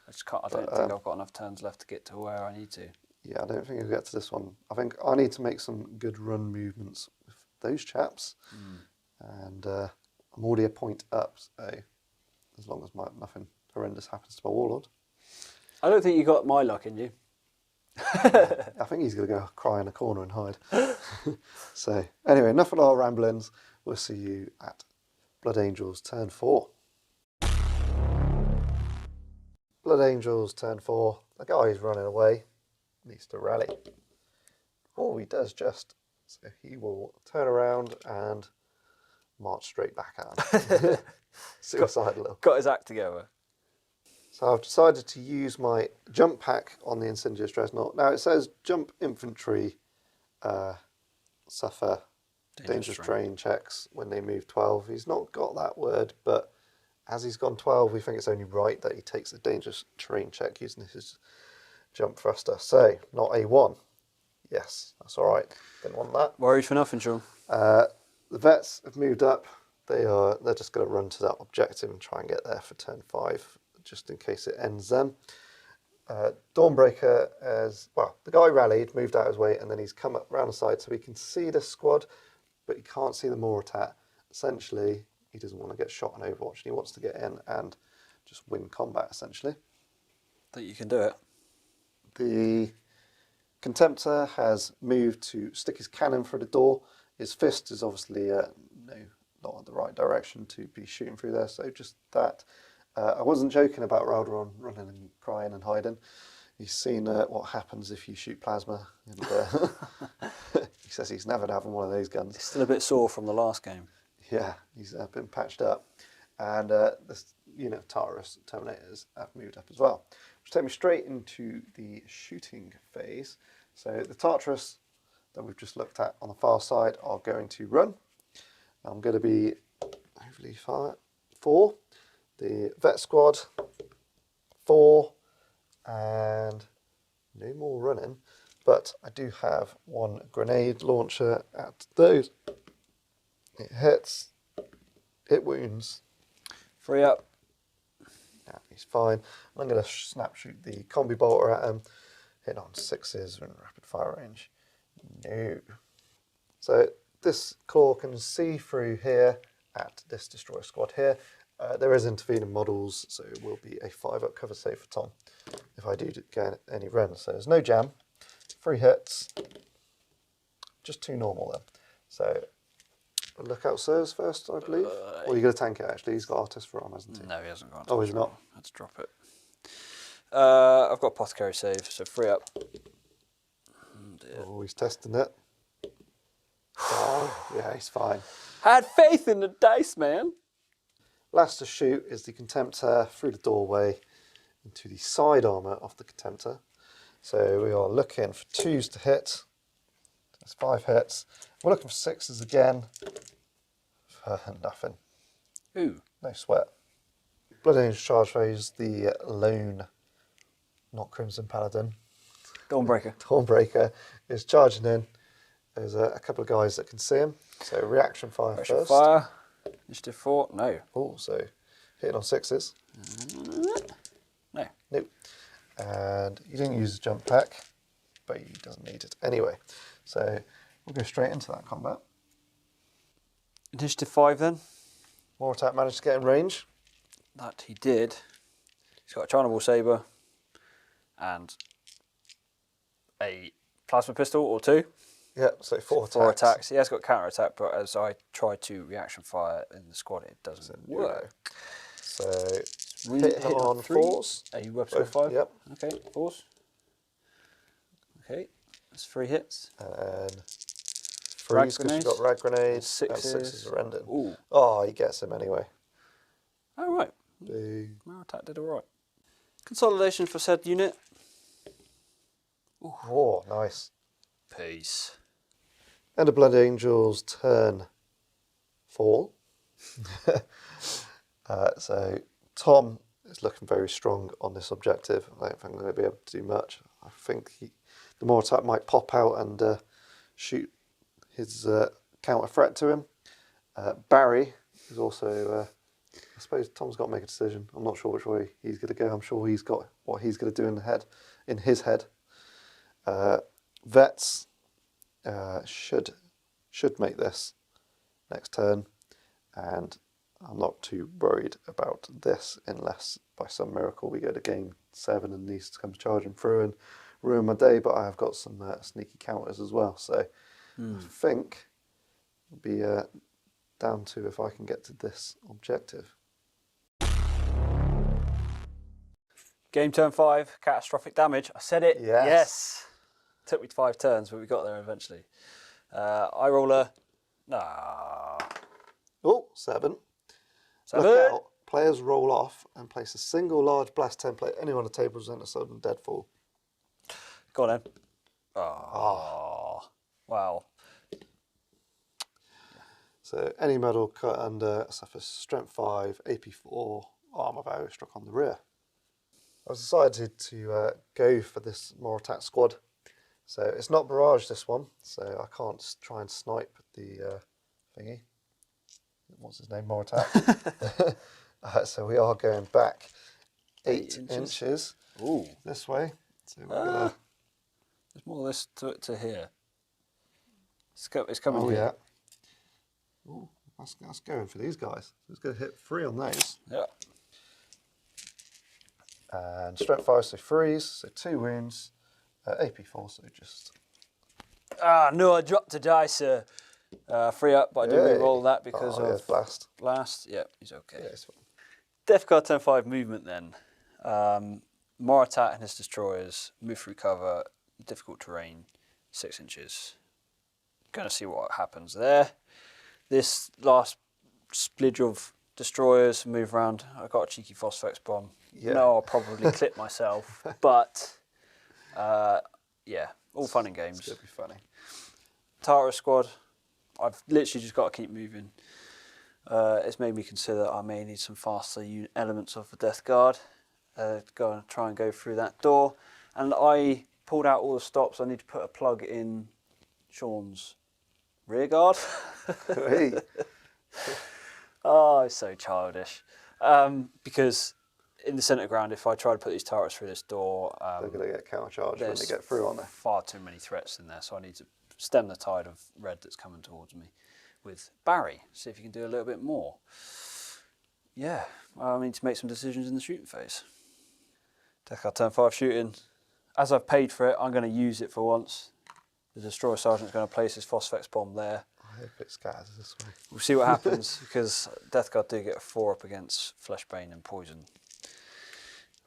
I just can't. I don't think I've got enough turns left to get to where I need to. Yeah, I don't think you'll get to this one. I think I need to make some good run movements with those chaps, and I'm already a point up. So as long as nothing horrendous happens to my warlord. I don't think you got my luck in you. I think he's going to go cry in a corner and hide. So, anyway, enough of our ramblings. We'll see you at Blood Angels turn 4. Blood Angels turn 4. The guy who's running away needs to rally. Oh, he does just. So he will turn around and march straight back at him. Suicidal. Got his act together. So I've decided to use my jump pack on the Incendious Dreadnought. Now it says jump infantry suffer dangerous terrain checks when they move 12. He's not got that word, but as he's gone 12, we think it's only right that he takes a dangerous terrain check using his jump thruster. So, not A1. Yes, that's all right. Didn't want that. Worried for nothing, Sean. The vets have moved up. They're just going to run to that objective and try and get there for turn 5, just in case it ends them. Dawnbreaker has, well, the guy rallied, moved out his way, and then he's come up round the side so he can see the squad, but he can't see the Mortat. Essentially, he doesn't want to get shot on Overwatch, and he wants to get in and just win combat, essentially. Think you can do it? The Contemptor has moved to stick his cannon through the door. His fist is obviously not in the right direction to be shooting through there, so just that. I wasn't joking about Raldoron running and crying and hiding. He's seen what happens if you shoot plasma, and he says he's never having one of those guns. He's still a bit sore from the last game. Yeah, he's been patched up. And this unit of Taurus Terminators have moved up as well, which takes me straight into the shooting phase. So the Tartarus that we've just looked at on the far side are going to run. I'm going to be hopefully 4. The Vet Squad, 4, and no more running. But I do have one grenade launcher at those. It hits, it wounds. Free up. Yeah, he's fine. I'm going to snap shoot the combi bolter at him. Hit on 6s in rapid fire range. No. So this claw can see through here at this destroyer squad here. There is intervening models, so it will be a 5-up cover save for Tom if I do get any runs. So there's no jam. 3 hits. Just 2 normal then. So lookout sirs first, I believe. Or you're going to tank it actually. He's got artist for arm, hasn't he? No, he hasn't got. Oh, he's not. Let's drop it. I've got apothecary save, so 3 up. Oh, he's testing it. Oh, yeah, he's fine. Had faith in the dice, man. Last to shoot is the Contemptor through the doorway into the side armour of the Contemptor. So we are looking for 2s to hit. That's 5 hits. We're looking for 6s again. For nothing. Ooh. No sweat. Blood Angel charge phase, the lone, not Crimson Paladin, Dawnbreaker. Dawnbreaker is charging in. There's a couple of guys that can see him. So reaction fire Reaction first. fire. Initiative 4. No. Oh, so hitting on 6s. No. Nope. And he didn't use his jump pack, but he doesn't need it anyway. So we'll go straight into that combat. Initiative 5 then. Mortat managed to get in range. That he did. He's got a Charnable Sabre and a plasma pistol or 2. Yep, so 4 attacks. 4 attacks. He has got counter attack, but as I try to reaction fire in the squad, it doesn't work. So Hit on 3. 4s. A weapon 5. Yep. Okay, 4s. Okay, that's 3 hits. And 3s Rag because grenades. you've got rag grenades. And 6s. 6s are ending. Ooh. Oh, he gets him anyway. Oh, right. Boo. My attack did alright. Consolidation for said unit. Oh, nice. Peace. And a Blood Angels turn 4. So Tom is looking very strong on this objective. I don't think I'm going to be able to do much. I think the Mortat might pop out and shoot his counter threat to him. Barry is also, I suppose Tom's got to make a decision. I'm not sure which way he's going to go. I'm sure he's got what he's going to do in his head. Vets should make this next turn, and I'm not too worried about this unless by some miracle we go to game 7 and these comes charging through and ruin my day, but I have got some sneaky counters as well. So I think it'll be down to if I can get to this objective. Game turn 5, catastrophic damage. I said it. Yes. Took me 5 turns, but we got there eventually. Eye roller. Nah. Oh, 7. 7. Look out. Players roll off and place a single large blast template anywhere on the table present a sudden deadfall. Go on then. Oh. Wow. So any medal cut under suffers strength 5, AP 4, armor value struck on the rear. I was decided to go for this more attack squad. So it's not barrage this one, so I can't try and snipe the thingy. What's his name? More attack. So we are going back 8 inches Ooh. this way. So we're gonna... There's more of this to here. It's coming here. Yeah. Ooh, that's going for these guys. It's going to hit 3 on those. Yeah. And strength 5, so 3s, so 2 wounds. AP 4, so just... No, I dropped a die, sir. 3 up, but I didn't re-roll that because of blast. Blast. Yep, he's okay. Yeah, it's fine. Death card turn 5 movement then. More attack and his destroyers. Move through cover. Difficult terrain. 6 inches. Gonna see what happens there. This last splidge of destroyers move around. I got a cheeky Phosphex bomb. Yeah. No, I'll probably clip myself, but yeah, all fun and games. It's going to be funny. Tara squad, I've literally just got to keep moving. It's made me consider I may need some faster elements of the Death Guard. Go and try and go through that door. And I pulled out all the stops. I need to put a plug in Sean's rear guard. Hey. Oh, it's so childish. Because in the centre ground, if I try to put these turrets through this door, They're going to get countercharged when they get through, aren't they? Far too many threats in there, so I need to stem the tide of red that's coming towards me with Barry. See if you can do a little bit more. Yeah, I need to make some decisions in the shooting phase. Death card turn 5 shooting. As I've paid for it, I'm going to use it for once. The Destroyer Sergeant's going to place his Phosphex bomb there. I hope it scatters this way. We'll see what happens, because Death Guard do get a 4 up against Flesh Bane and Poison.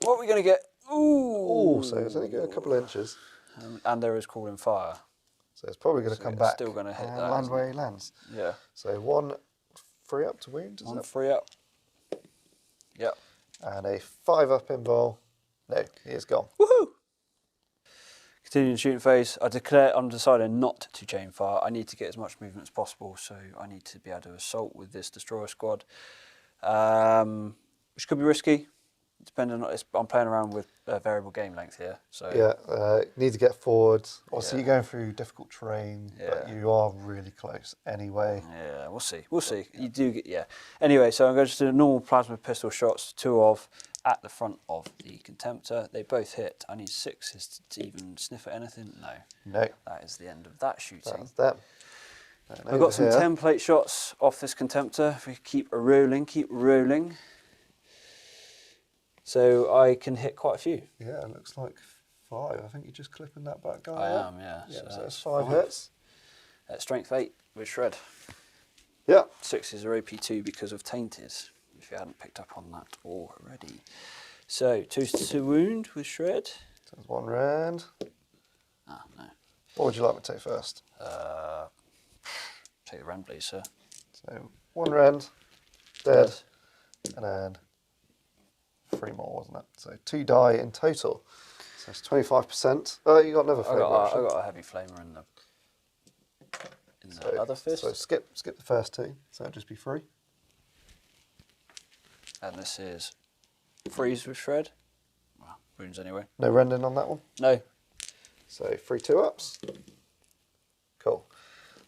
What are we going to get? Ooh! Ooh, so it's only going a couple of inches. And there is Calling Fire. So it's probably going to come back. Still going to hit and that. land where he lands. Yeah. So 1 free up to wound, is 1 it? 3 up. Yep. And a 5 up in ball. No, he is gone. Woohoo! Continuing shooting phase. I'm deciding not to chain fire. I need to get as much movement as possible, so I need to be able to assault with this Destroyer squad, which could be risky, depending on. I'm playing around with variable game length here, so Yeah, need to get forward. Obviously, you're going through difficult terrain, but Yeah. you are really close anyway. yeah, we'll see. We'll see. You do get Anyway, so I'm going to just do normal plasma pistol shots, 2 of at the front of the Contemptor. They both hit. I need 6s to even sniff at anything. No. No, That is the end of that shooting. that's them. And I've got some over here, template shots off this Contemptor. If we keep rolling, so I can hit quite a few. Yeah, it looks like 5. I think you're just clipping that back guy. I out. am, yeah. Yeah, so that's it's 5 fine. hits. At strength 8 with Shred. Yeah. 6s are OP2 because of Tainted, if you hadn't picked up on that already. So, 2 to wound with Shred. So there's 1 round. Ah, no. What would you like me to take first? Take the rend, please, sir. So 1 round, dead, and then 3 more, wasn't it? So 2 die in total. So it's 25%. Oh, you got another I flame got action. a heavy flamer in the other fist. So skip the first 2. So it'll just be 3. And this is freeze with Shred. Well, wounds anyway. No rending on that one. No. So 3 2-ups. Cool.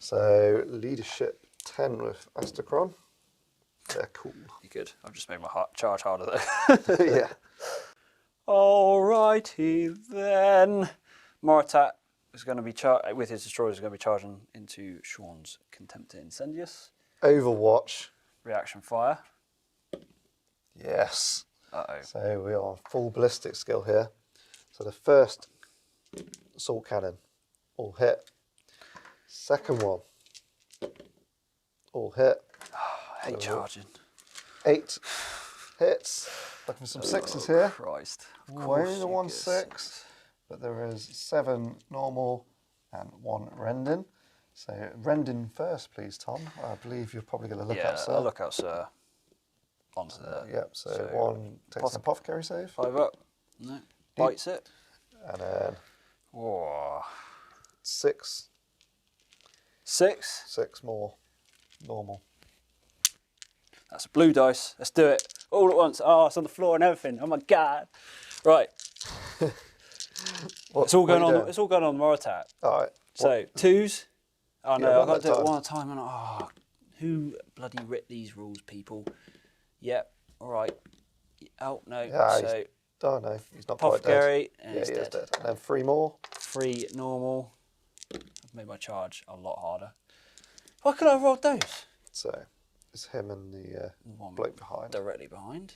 So leadership 10 with Astacron. They're cool. You good? I've just made my charge harder though. Yeah. Alrighty then. Moritat is going to be with his destroyers is going to be charging into Sean's Contemptor Incendious. Overwatch. Reaction fire. Yes. Uh-oh. So we are on full ballistic skill here. So the first assault cannon, all hit. Second one, all hit. I hate charging. 8 hits. Looking for some 6s here. Christ. Only the 1 6. But there is 7 normal and 1 rending. So rending first, please, Tom. I believe you're probably going to look out, sir. I'll look out, sir. Onto there. Yep, so 1 takes an apothecary save. 5 up. No. Bites it. And then Whoa. 6. 6. 6 more normal. That's a blue dice. Let's do it. All at once. Oh, it's on the floor and everything. Oh my god. Right. It's all going on. It's all going on the Moritat. All right. So 2s. Oh no, Yeah, I've got to do time. it one at a time. And who bloody writ these rules, people? Yep. All right. Oh no. Yeah, so oh no, he's not quite dead. apothecary and Yeah, he's he is dead. dead. And then 3 more. 3 normal. I've made my charge a lot harder. Why could I have rolled those? So it's him and the One bloke behind. directly behind.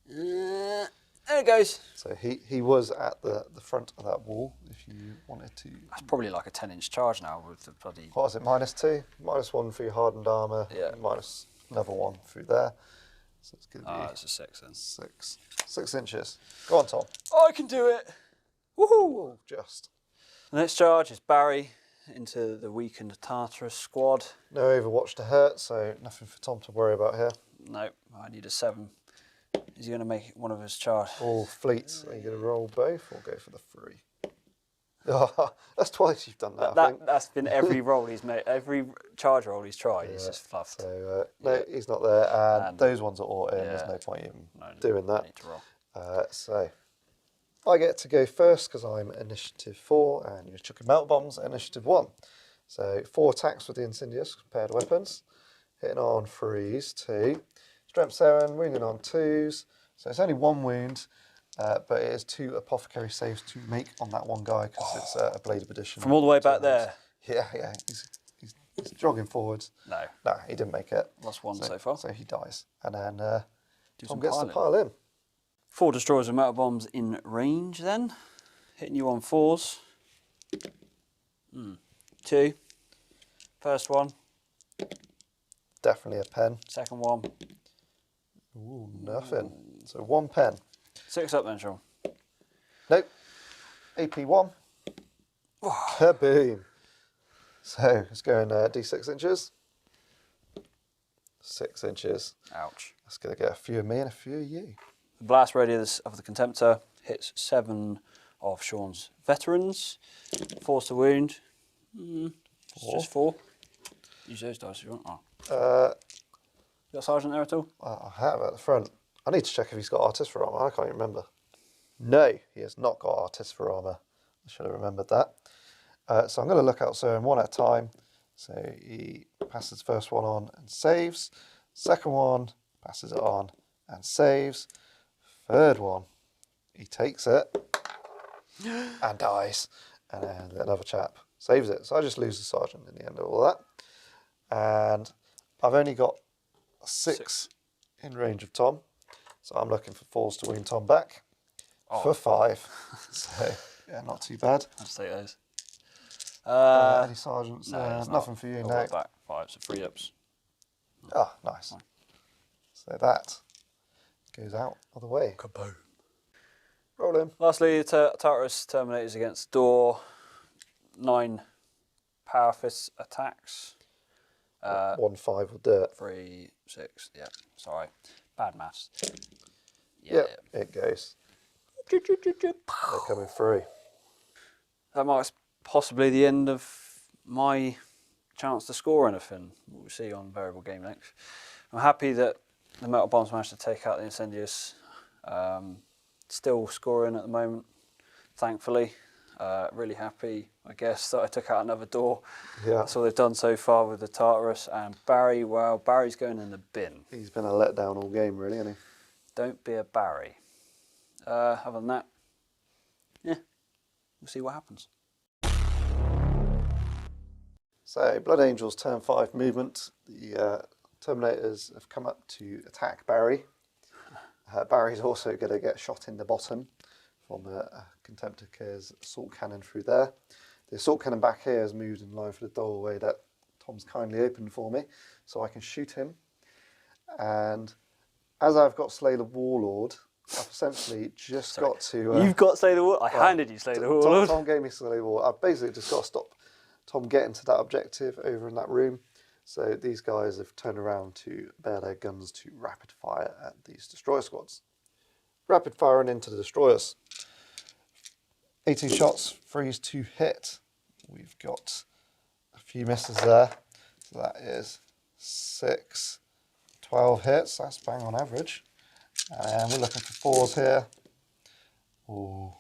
There it goes. So he was at the front of that wall. If you wanted to, That's probably like a 10-inch charge now with the bloody. what was it? -2, -1 for your hardened armour. Yeah. Minus another 1 through there. So it's going to be It's a 6 then. 6 inches. Go on, Tom. I can do it. Woohoo! Just The next charge is Barry into the weakened Tartarus squad. no Overwatch to hurt, so nothing for Tom to worry about here. No, I need a 7. Is he going to make one of his charge? All fleets. Are you going to roll both or go for the 3? Oh, that's twice you've done that. I think. That's been every roll he's made, every charge roll he's tried. He's just fluffed. So no, he's not there, and those ones are all in. There's yeah. no point even No, doing I that. need to roll. So I get to go first because I'm initiative 4, and you're chucking melt bombs at initiative 1. So 4 attacks with the incendious paired weapons, hitting on 3s, 2, strength 7, wounding on 2s. So it's only 1 wound, but it is 2 apothecary saves to make on that one guy because it's a blade of addition. From all the way back there. Yeah. He's jogging forwards. No, No, he didn't make it. lost 1 so far. So he dies, and then Do Tom some gets to piling. pile in. 4 destroyers with metal bombs in range then. Hitting you on 4s. 2. First one. Definitely a pen. Second one. Ooh, nothing. So 1 pen. 6 up then, Sean. Nope. AP 1. Kaboom. So it's going D6 inches. 6 inches. Ouch. That's going to get a few of me and a few of you. The blast radius of the Contemptor hits 7 of Sean's veterans. 4's to wound. It's just 4. Use those dice if you want. You got a sergeant there at all? I have at the front. I need to check if he's got Artificer armour. I can't even remember. No, he has not got Artificer armour. I should have remembered that. So I'm going to look out Sir 1 at a time. So he passes the first one on and saves. Second one, passes it on and saves. Third one, he takes it and dies. And then another chap saves it. So I just lose the sergeant in the end of all that. And I've only got 6 in range of Tom. So I'm looking for 4s to wound Tom back for 5. So yeah, not too bad. I'll just take those. Any sergeants? No, there's nothing not. for you, All no. right, back 5, so 3 ups. Ah, nice. So that goes out of the way. Kaboom. Roll him. Lastly, Tartarus Terminators against door. 9 power fist attacks. 1 5 will do it. 3, 6, yeah, sorry. Bad maths. Yep, it goes. They're coming through. That marks possibly the end of my chance to score anything. We'll see on variable game length. I'm happy that the metal bombs managed to take out the incendious. Still scoring at the moment, thankfully. Really happy, I guess, that I took out another door. Yeah. That's all they've done so far with the Tartarus. And Barry, well, Barry's going in the bin. He's been a letdown all game, really, hasn't he? Don't be a Barry. Other than that, yeah, we'll see what happens. So, Blood Angels turn 5 movement. The Terminators have come up to attack Barry. Barry's also going to get shot in the bottom from a Contemptor's assault cannon through there. The assault cannon back here has moved in line for the doorway that Tom's kindly opened for me, so I can shoot him. And as I've got Slay the Warlord, I've essentially just got to... You've got Slay the Warlord? I handed you Slay the Warlord. Tom gave me Slay the Warlord. I've basically just got to stop Tom getting to that objective over in that room. So these guys have turned around to bear their guns to rapid fire at these destroyer squads. Rapid firing into the destroyers. 18 shots, freeze to hit. We've got a few misses there. So that is 6, 12 hits. That's bang on average. And we're looking for 4s here. Oh,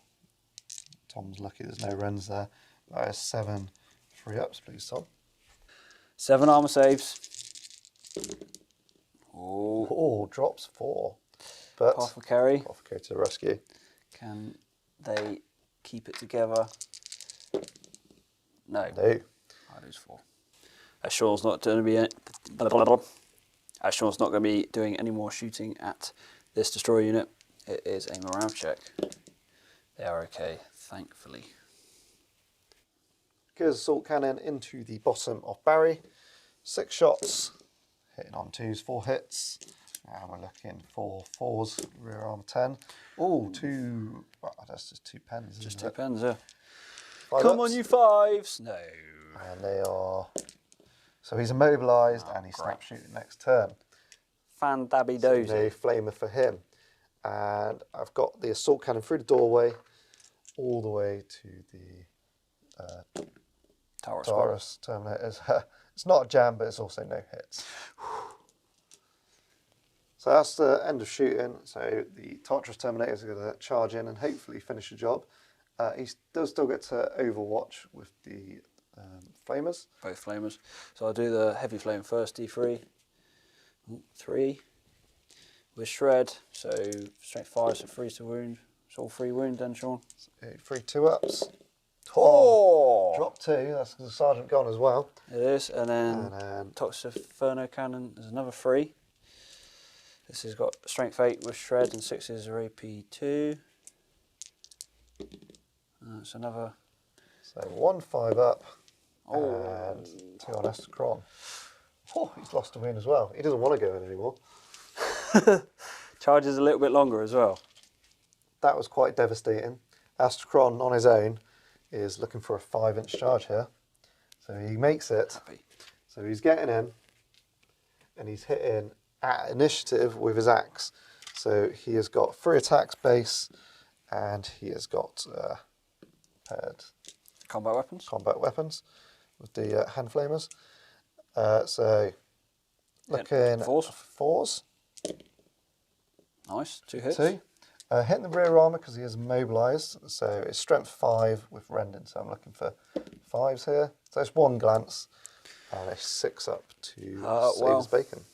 Tom's lucky there's no runs there. That is 7 3-ups, please, Tom. 7 armour saves. Oh, drops 4. But Apothecary. Apothecary to the rescue. Can they keep it together? No. No. I lose 4. Sean's not going to be Sean's not going to be doing any more shooting at this destroyer unit. It is a morale check. They are okay, thankfully. Gears assault cannon into the bottom of Barry. 6 shots, hitting on 2s, 4 hits. And we're looking for 4s, rear armor 10. Oh, 2. Well, that's just 2 pens. Just 2 pens, yeah. 5 Come ups. on, you 5s. No. And they are. So he's immobilised and he snap shooting next turn. Fan dabby So dozy. no flamer for him. And I've got the assault cannon through the doorway, all the way to the Taurus Terminators. It's not a jam, but it's also no hits. So that's the end of shooting. So the Taurus Terminators are going to charge in and hopefully finish the job. He does still get to overwatch with the flamers. Both flamers. So I'll do the heavy flame first, D3. 3. With shred, so strength 5, so 3 to wound. It's all 3 wound then, Sean. 3 2-ups. Oh! Drop 2, that's because the sergeant gone as well. It is, and then Toxic Inferno Cannon, there's another 3. This has got strength 8 with shred and 6 is AP2. That's another. So 1 5-up Oh. and 2 on Astacron. Oh, he's lost a wound as well. He doesn't want to go in anymore. Charges a little bit longer as well. That was quite devastating. Astacron on his own is looking for a 5-inch charge here. So he makes it. Happy. So he's getting in and he's hitting at initiative with his axe. So he has got 3 attacks base and he has got paired Combat weapons with the hand flamers. So looking 4s. Nice, 2 hits. 2. Hitting the rear armour because he is immobilised. So it's strength 5 with rending. So I'm looking for 5s here. So it's 1 glance and a 6-up to save his bacon.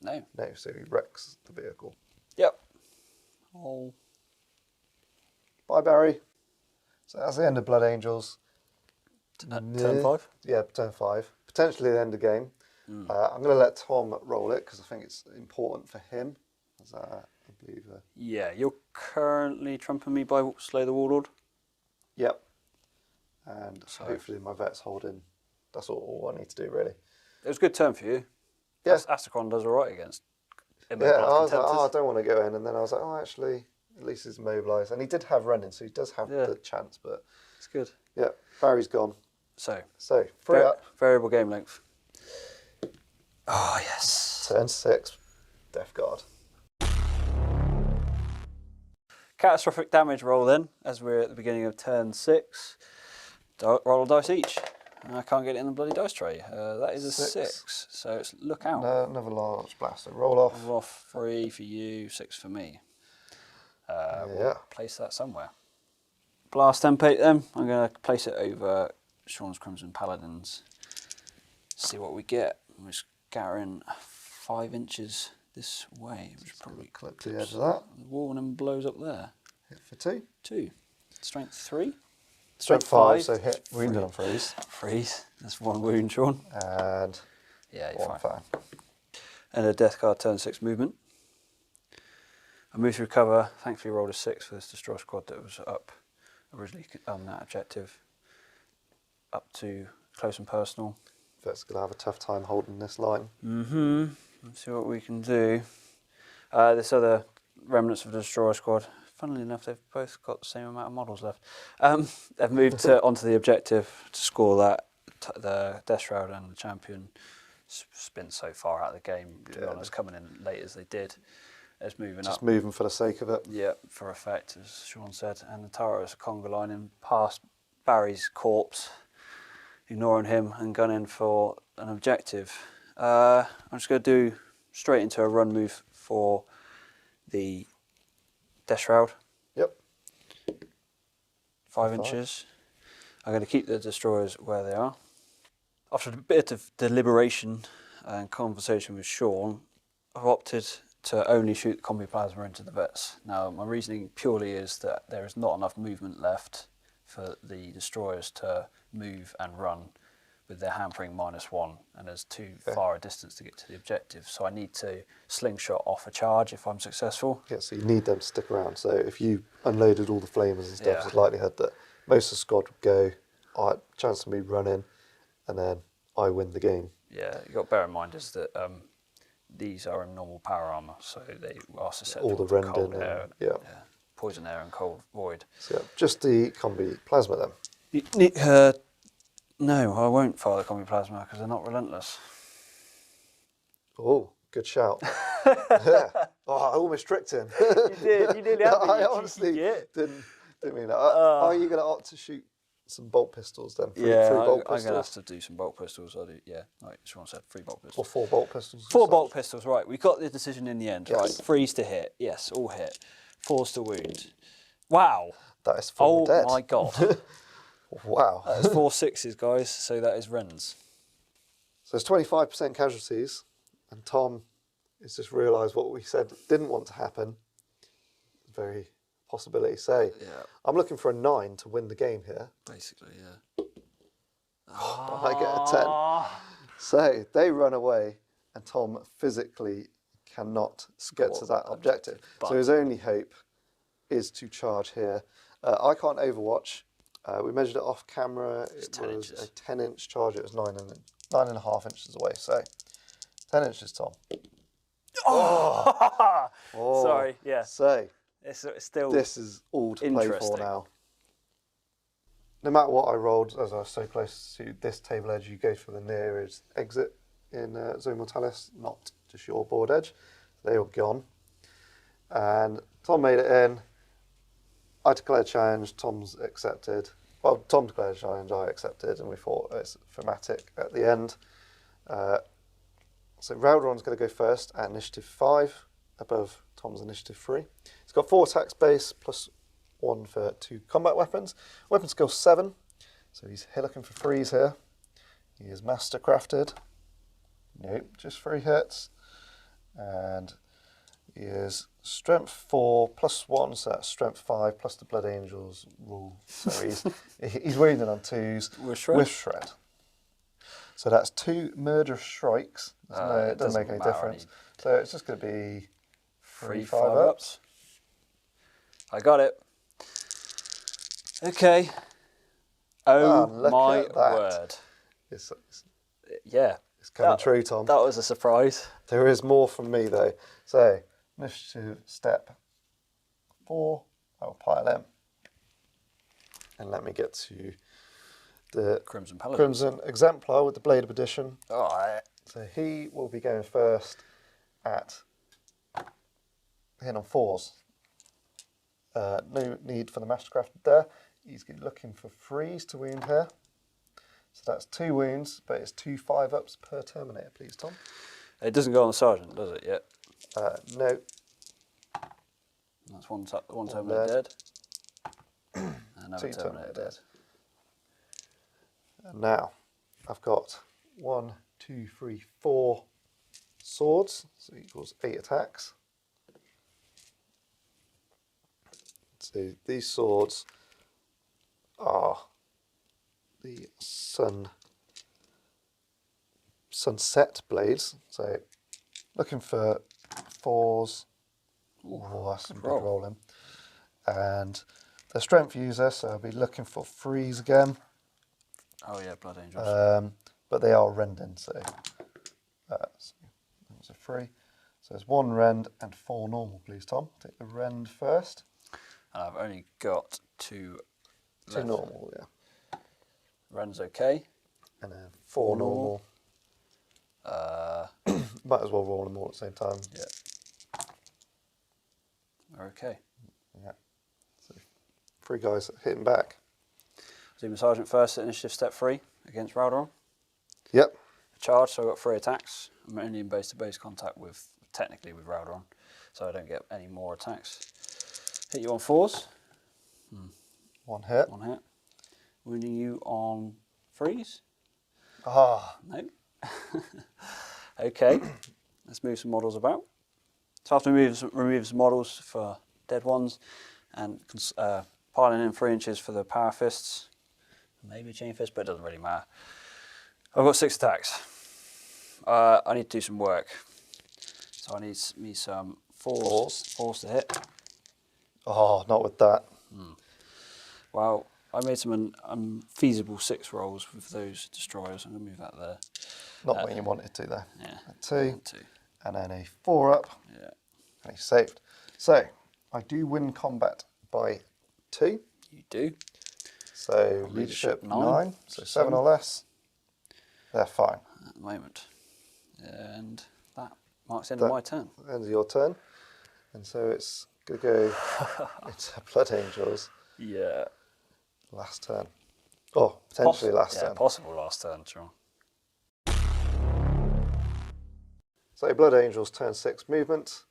No. No, so he wrecks the vehicle. Yep. Oh. Bye, Barry. So that's the end of Blood Angels. Turn 5? Yeah, turn 5. Potentially the end of the game. I'm going to let Tom roll it because I think it's important for him. As I believe. Yeah, you're currently trumping me by Slay the Warlord. Yep. And so hopefully my vet's holding. That's all I need to do, really. It was a good turn for you. Yeah. Astacron does all right against. Yeah, I was like, I don't want to go in, and then I was like, oh, actually, at least he's immobilised, and he did have running, so he does have the chance. But it's good. Yeah, Barry's gone. So 3 up. Variable game length. Oh yes. Turn 6. Death Guard. Catastrophic damage roll then, as we're at the beginning of turn 6. Roll a dice each. I can't get it in the bloody dice tray. That is a 6. So it's look out. Another large blaster. Roll off. Roll off 3 for you, 6 for me. We'll place that somewhere. Blast template then. I'm going to place it over Sean's Crimson Paladins. See what we get. We're scattering 5 inches this way, which probably clip to the edge of that. The wall and then blows up there. Hit for 2. 2. Strength 3. Strength 5, so hit wounded on freeze. Freeze. That's 1 wound, Sean. And yeah, you're 1 fine. fan. And a Death Guard turn 6 movement. I moved through cover. Thankfully, rolled a 6 for this destroyer squad that was up originally on that objective, up to close and personal. Vet's going to have a tough time holding this line. Let's see what we can do. This other remnants of the destroyer squad, funnily enough, they've both got the same amount of models left. They've moved onto the objective to score that. The Death Shroud and the Champion spin so far out of the game, to be honest, coming in late as they did. It's moving up. Just moving for the sake of it. Yeah, for effect, as Sean said. And the Tara is a conga lining past Barry's corpse, ignoring him and gunning for an objective. I'm just going to do straight into a run move for the Death Shroud. Yep. 5 inches. I'm going to keep the destroyers where they are. After a bit of deliberation and conversation with Sean, I've opted to only shoot the combi plasma into the vets. Now, my reasoning purely is that there is not enough movement left for the destroyers to move and run with their hampering -1, and there's too far a distance to get to the objective. So I need to slingshot off a charge if I'm successful. Yeah, so you need them to stick around. So if you unloaded all the flamers and stuff, there's a likelihood that most of the squad would go, chance of me running, and then I win the game. Yeah, you've got to bear in mind is that these are in normal power armour, so they are susceptible All the to rending cold air, poison air and cold void. So just the combi plasma then. No, I won't fire the combi plasma because they're not relentless. Oh, good shout. Yeah. Oh, I almost tricked him. You did. You nearly had me. I honestly didn't mean that. Are you going to opt to shoot some bolt pistols then? Three bolt I'm pistols? going to have to do some bolt pistols. I do. Yeah, like Sean said, 3 bolt pistols. Or 4 bolt pistols? 4 bolt pistols, right. We got the decision in the end, Yes. right. 3's to hit. Yes, all hit. 4's to wound. Wow. That is 4 dead. Oh my God. Wow. That is 4 6s, guys, so that is Rens. So it's 25% casualties, and Tom has just realised what we said didn't want to happen. Very possibility. So I'm looking for a 9 to win the game here. Basically, yeah. I get a 10. So they run away, and Tom physically cannot get to that objective. So his only hope is to charge here. I can't overwatch. We measured it off camera. It was a 10-inch charge. It was 9.5 inches away. So 10 inches, Tom. Oh. Sorry, yeah. So it's still. This is all to play for now. No matter what I rolled, as I was so close to this table edge, you go for the nearest exit in Zone Mortalis, not just your board edge. They were gone. And Tom made it in. I declared challenge, Tom's accepted. Well, Tom declared challenge, I accepted, and we thought it's thematic at the end. So Raudron's going to go first at initiative 5, above Tom's initiative 3. He's got 4 attacks base, plus 1 for 2 combat weapons. Weapon skill 7, so he's looking for 3s here. He is mastercrafted. Nope, just 3 hits. And he is strength 4 plus 1, so that's strength 5 plus the Blood Angels rule. So he's wounded on 2s with shred. So that's 2 murderous strikes. It doesn't make any difference. So it's just going to be 3 5-ups. I got it. Okay. Oh my word. Yeah. It's coming true, Tom. That was a surprise. There is more from me though. So, initiative step 4, I'll pile in. And let me get to the Crimson Paladin. Crimson Exemplar with the Blade of Addition. Alright. So he will be going first at hitting on 4s. No need for the Mastercrafted there. He's looking for 3s to wound here. So that's 2 wounds, but it's 2 5-ups per Terminator, please, Tom. It doesn't go on the Sergeant, does it, yet? No. That's one Terminator dead. Another 2 Terminator dead. And now, I've got 1, 2, 3, 4 swords, so equals 8 attacks. So these swords are the sunset blades. So looking for 4s Oh, that's some good roll. rolling. And the strength user, so I'll be looking for 3s again. Oh yeah, Blood Angels. But they are rending, so that was a 3. So there's 1 rend and 4 normal, please, Tom. Take the rend first. And I've only got 2 2 left. normal, yeah. Ren's okay. And then 4 normal. Might as well roll them all at the same time. Yeah. We're okay. Yeah. So 3 guys hitting back. Zoom Sergeant first at initiative step 3 against Raldoron. Yep. Charge, so I've got 3 attacks. I'm only in base-to-base contact with, technically, with Raldoron, so I don't get any more attacks. Hit you on 4s. 1 hit. 1 hit. Wounding you on 3s. Ah. No. Okay. Let's move some models about. So after remove some models for dead ones, and piling in 3 inches for the power fists, maybe a chain fist, but it doesn't really matter. I've got 6 attacks. I need to do some work. So I need me some 4s to hit. Oh, not with that. Well, I made some unfeasible 6 rolls with those destroyers. I'm going to move that there. Not when you wanted to, there. Yeah. A 2. 2. And then a 4 up. Yeah. And he's saved. So, I do win combat by 2. You do. So, leadership 9. So 7 or less. They're fine. At the moment. And that marks the end of my turn. Ends your turn. And so it's going to go into Blood Angels Yeah. last turn. Oh, potentially last turn. Possible last turn, sure. So Blood Angels turn 6 movement.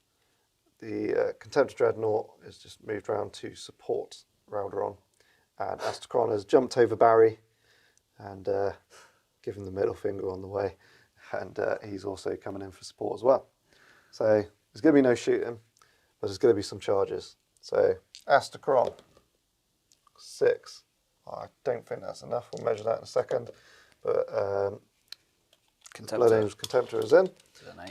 The Contemptor Dreadnought is just moved around to support Raldoron. And Astacron has jumped over Barry and given the middle finger on the way. And he's also coming in for support as well. So there's going to be no shooting, but there's going to be some charges. So Astacron, 6. I don't think that's enough. We'll measure that in a second. But Blood Angels Contemptor is in.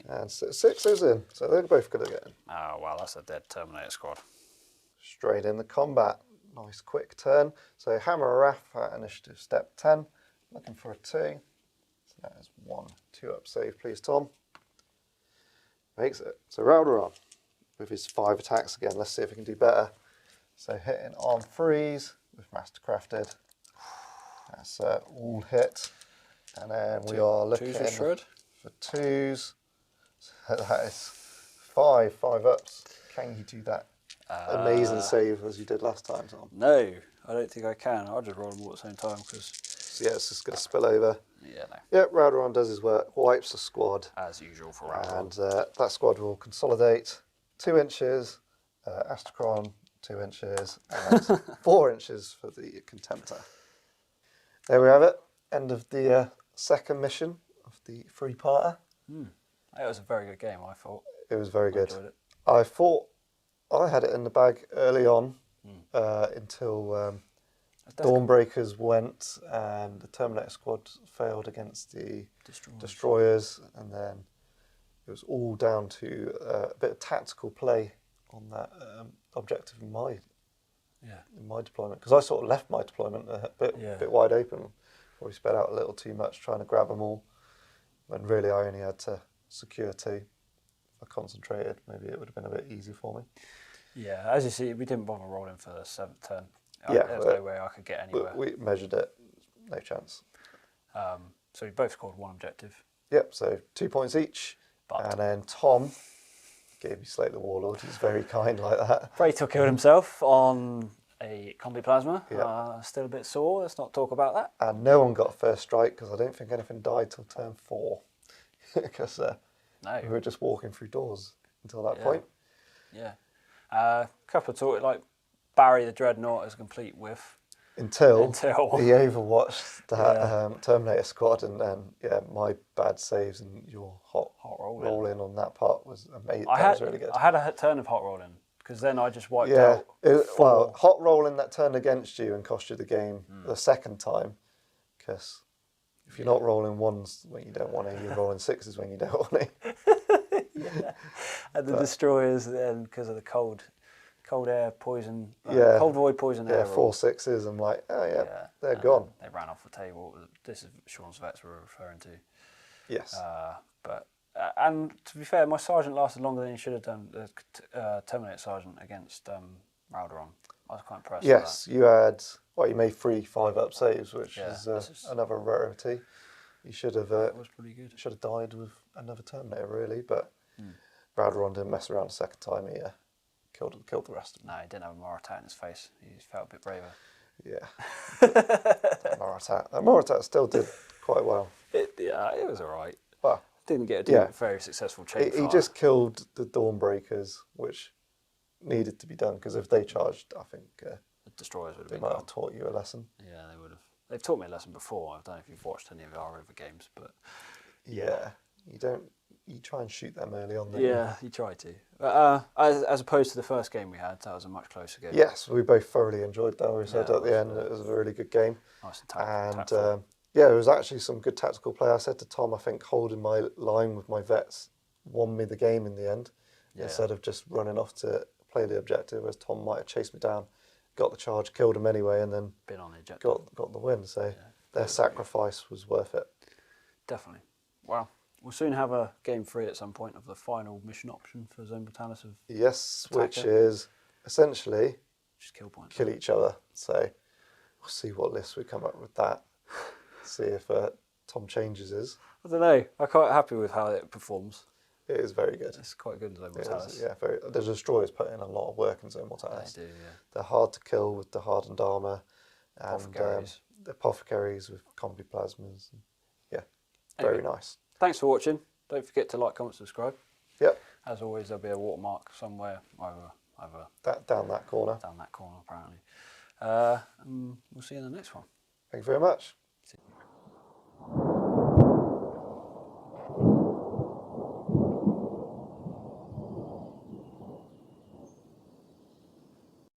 And 6 is in. So they're both going to get in. Oh, well, that's a dead Terminator squad. Straight in the combat. Nice quick turn. So Hammer Wrath at initiative step 10. Looking for a 2. So that is 1 2-up save, please, Tom. Makes it. So Raldoron with his 5 attacks again. Let's see if he can do better. So hitting on 3s with Mastercrafted. That's all hit. And then we are looking for 2s. So that is 5 5-ups. Can you do that amazing save as you did last time, Tom? No, I don't think I can. I'll just roll them all at the same time because. So yeah, it's just going to spill over. Yeah, no. Yep, Raldoron does his work, wipes the squad. As usual for Raldoron. And that squad will consolidate 2 inches, Astacron 2 inches, and 4 inches for the Contemptor. There we have it. End of the second mission of the 3-parter. It was a very good game, I thought. It was very good. Enjoyed it. I thought I had it in the bag early on until Dawnbreakers went and the Terminator squad failed against the Destroyers, and then it was all down to a bit of tactical play on that objective in my deployment, because I sort of left my deployment a bit wide open. Probably sped out a little too much trying to grab them all, when really I only had to secure 2. If I concentrated, maybe it would have been a bit easy for me. Yeah, as you see, we didn't bother rolling for the 7th turn. There's no way I could get anywhere. We measured it, no chance. So we both scored 1 objective. Yep, so 2 points each. And then Tom gave me Slate the Warlord. He's very kind like that. Praetor killed himself on a combi plasma. Still a bit sore. Let's not talk about that. And no one got a first strike because I don't think anything died till turn 4. Because we were just walking through doors until that point. Yeah. A couple of talk, like Barry the Dreadnought is a complete whiff. Until he overwatched that Terminator squad, and then my bad saves and your hot rolling on that part was amazing. That was really good. I had a turn of hot rolling because then I just wiped out. Well, hot rolling that turned against you and cost you the game the second time, because if you're not rolling 1s when you don't want to, you're rolling 6s when you don't want to. And the destroyers then, because of the cold air poison, Yeah. cold void poison air. Yeah, rule. 4/6s. I'm like, oh yeah, Yeah, they're and gone. They ran off the table. This is Sean's vets we're referring to. Yes. But and to be fair, my sergeant lasted longer than he should have done. The Terminator sergeant against Ralderon. I was quite impressed. Yes, you had. Well, you made 3 5-up saves, which Yeah, is another rarity. You should have. It was pretty good. Should have died with another Terminator, really, but Ralderon didn't mess around a second time. He killed the rest of them. No, he didn't have a Moritat in his face. He felt a bit braver. Yeah. That Moritat still did quite well. It was all right. Well, Didn't get a very successful chain he fire. just killed the Dawnbreakers, which needed to be done, because if they charged, I think The destroyers would have they been might gone. have taught you a lesson. Yeah, they would have. They've taught me a lesson before. I don't know if you've watched any of our other games, but Yeah. You try and shoot them early on. Don't you? yeah, you try to. But, as opposed to the first game we had, that was a much closer game. Yes, we both thoroughly enjoyed that. We said Yeah, at the end it was a really good game. Nice and And yeah, it was actually some good tactical play. I said to Tom, I think holding my line with my vets won me the game in the end, instead of just running off to play the objective, as Tom might have chased me down, got the charge, killed him anyway, and then been on the objective. got the win. So their sacrifice was worth it. Definitely. Well, we'll soon have a game 3 at some point of the final mission option for Zone Mortalis of Yes, Attacker. which is essentially just kill points. kill each other. So we'll see what list we come up with that. See if Tom changes his. I don't know. I'm quite happy with how it performs. It is very good. It's quite good in Zone It Mortalis. is, yeah, the destroyers put in a lot of work in Zone Mortalis. They do, yeah. They're hard to kill with the hardened armour, and Apothecaries. the apothecaries with combi plasmas. Yeah, very Anyway. nice. Thanks for watching. Don't forget to like, comment, subscribe. Yep, As always, there'll be a watermark somewhere either down that corner. down that corner, apparently. We'll see you in the next one. Thank you very much. See you.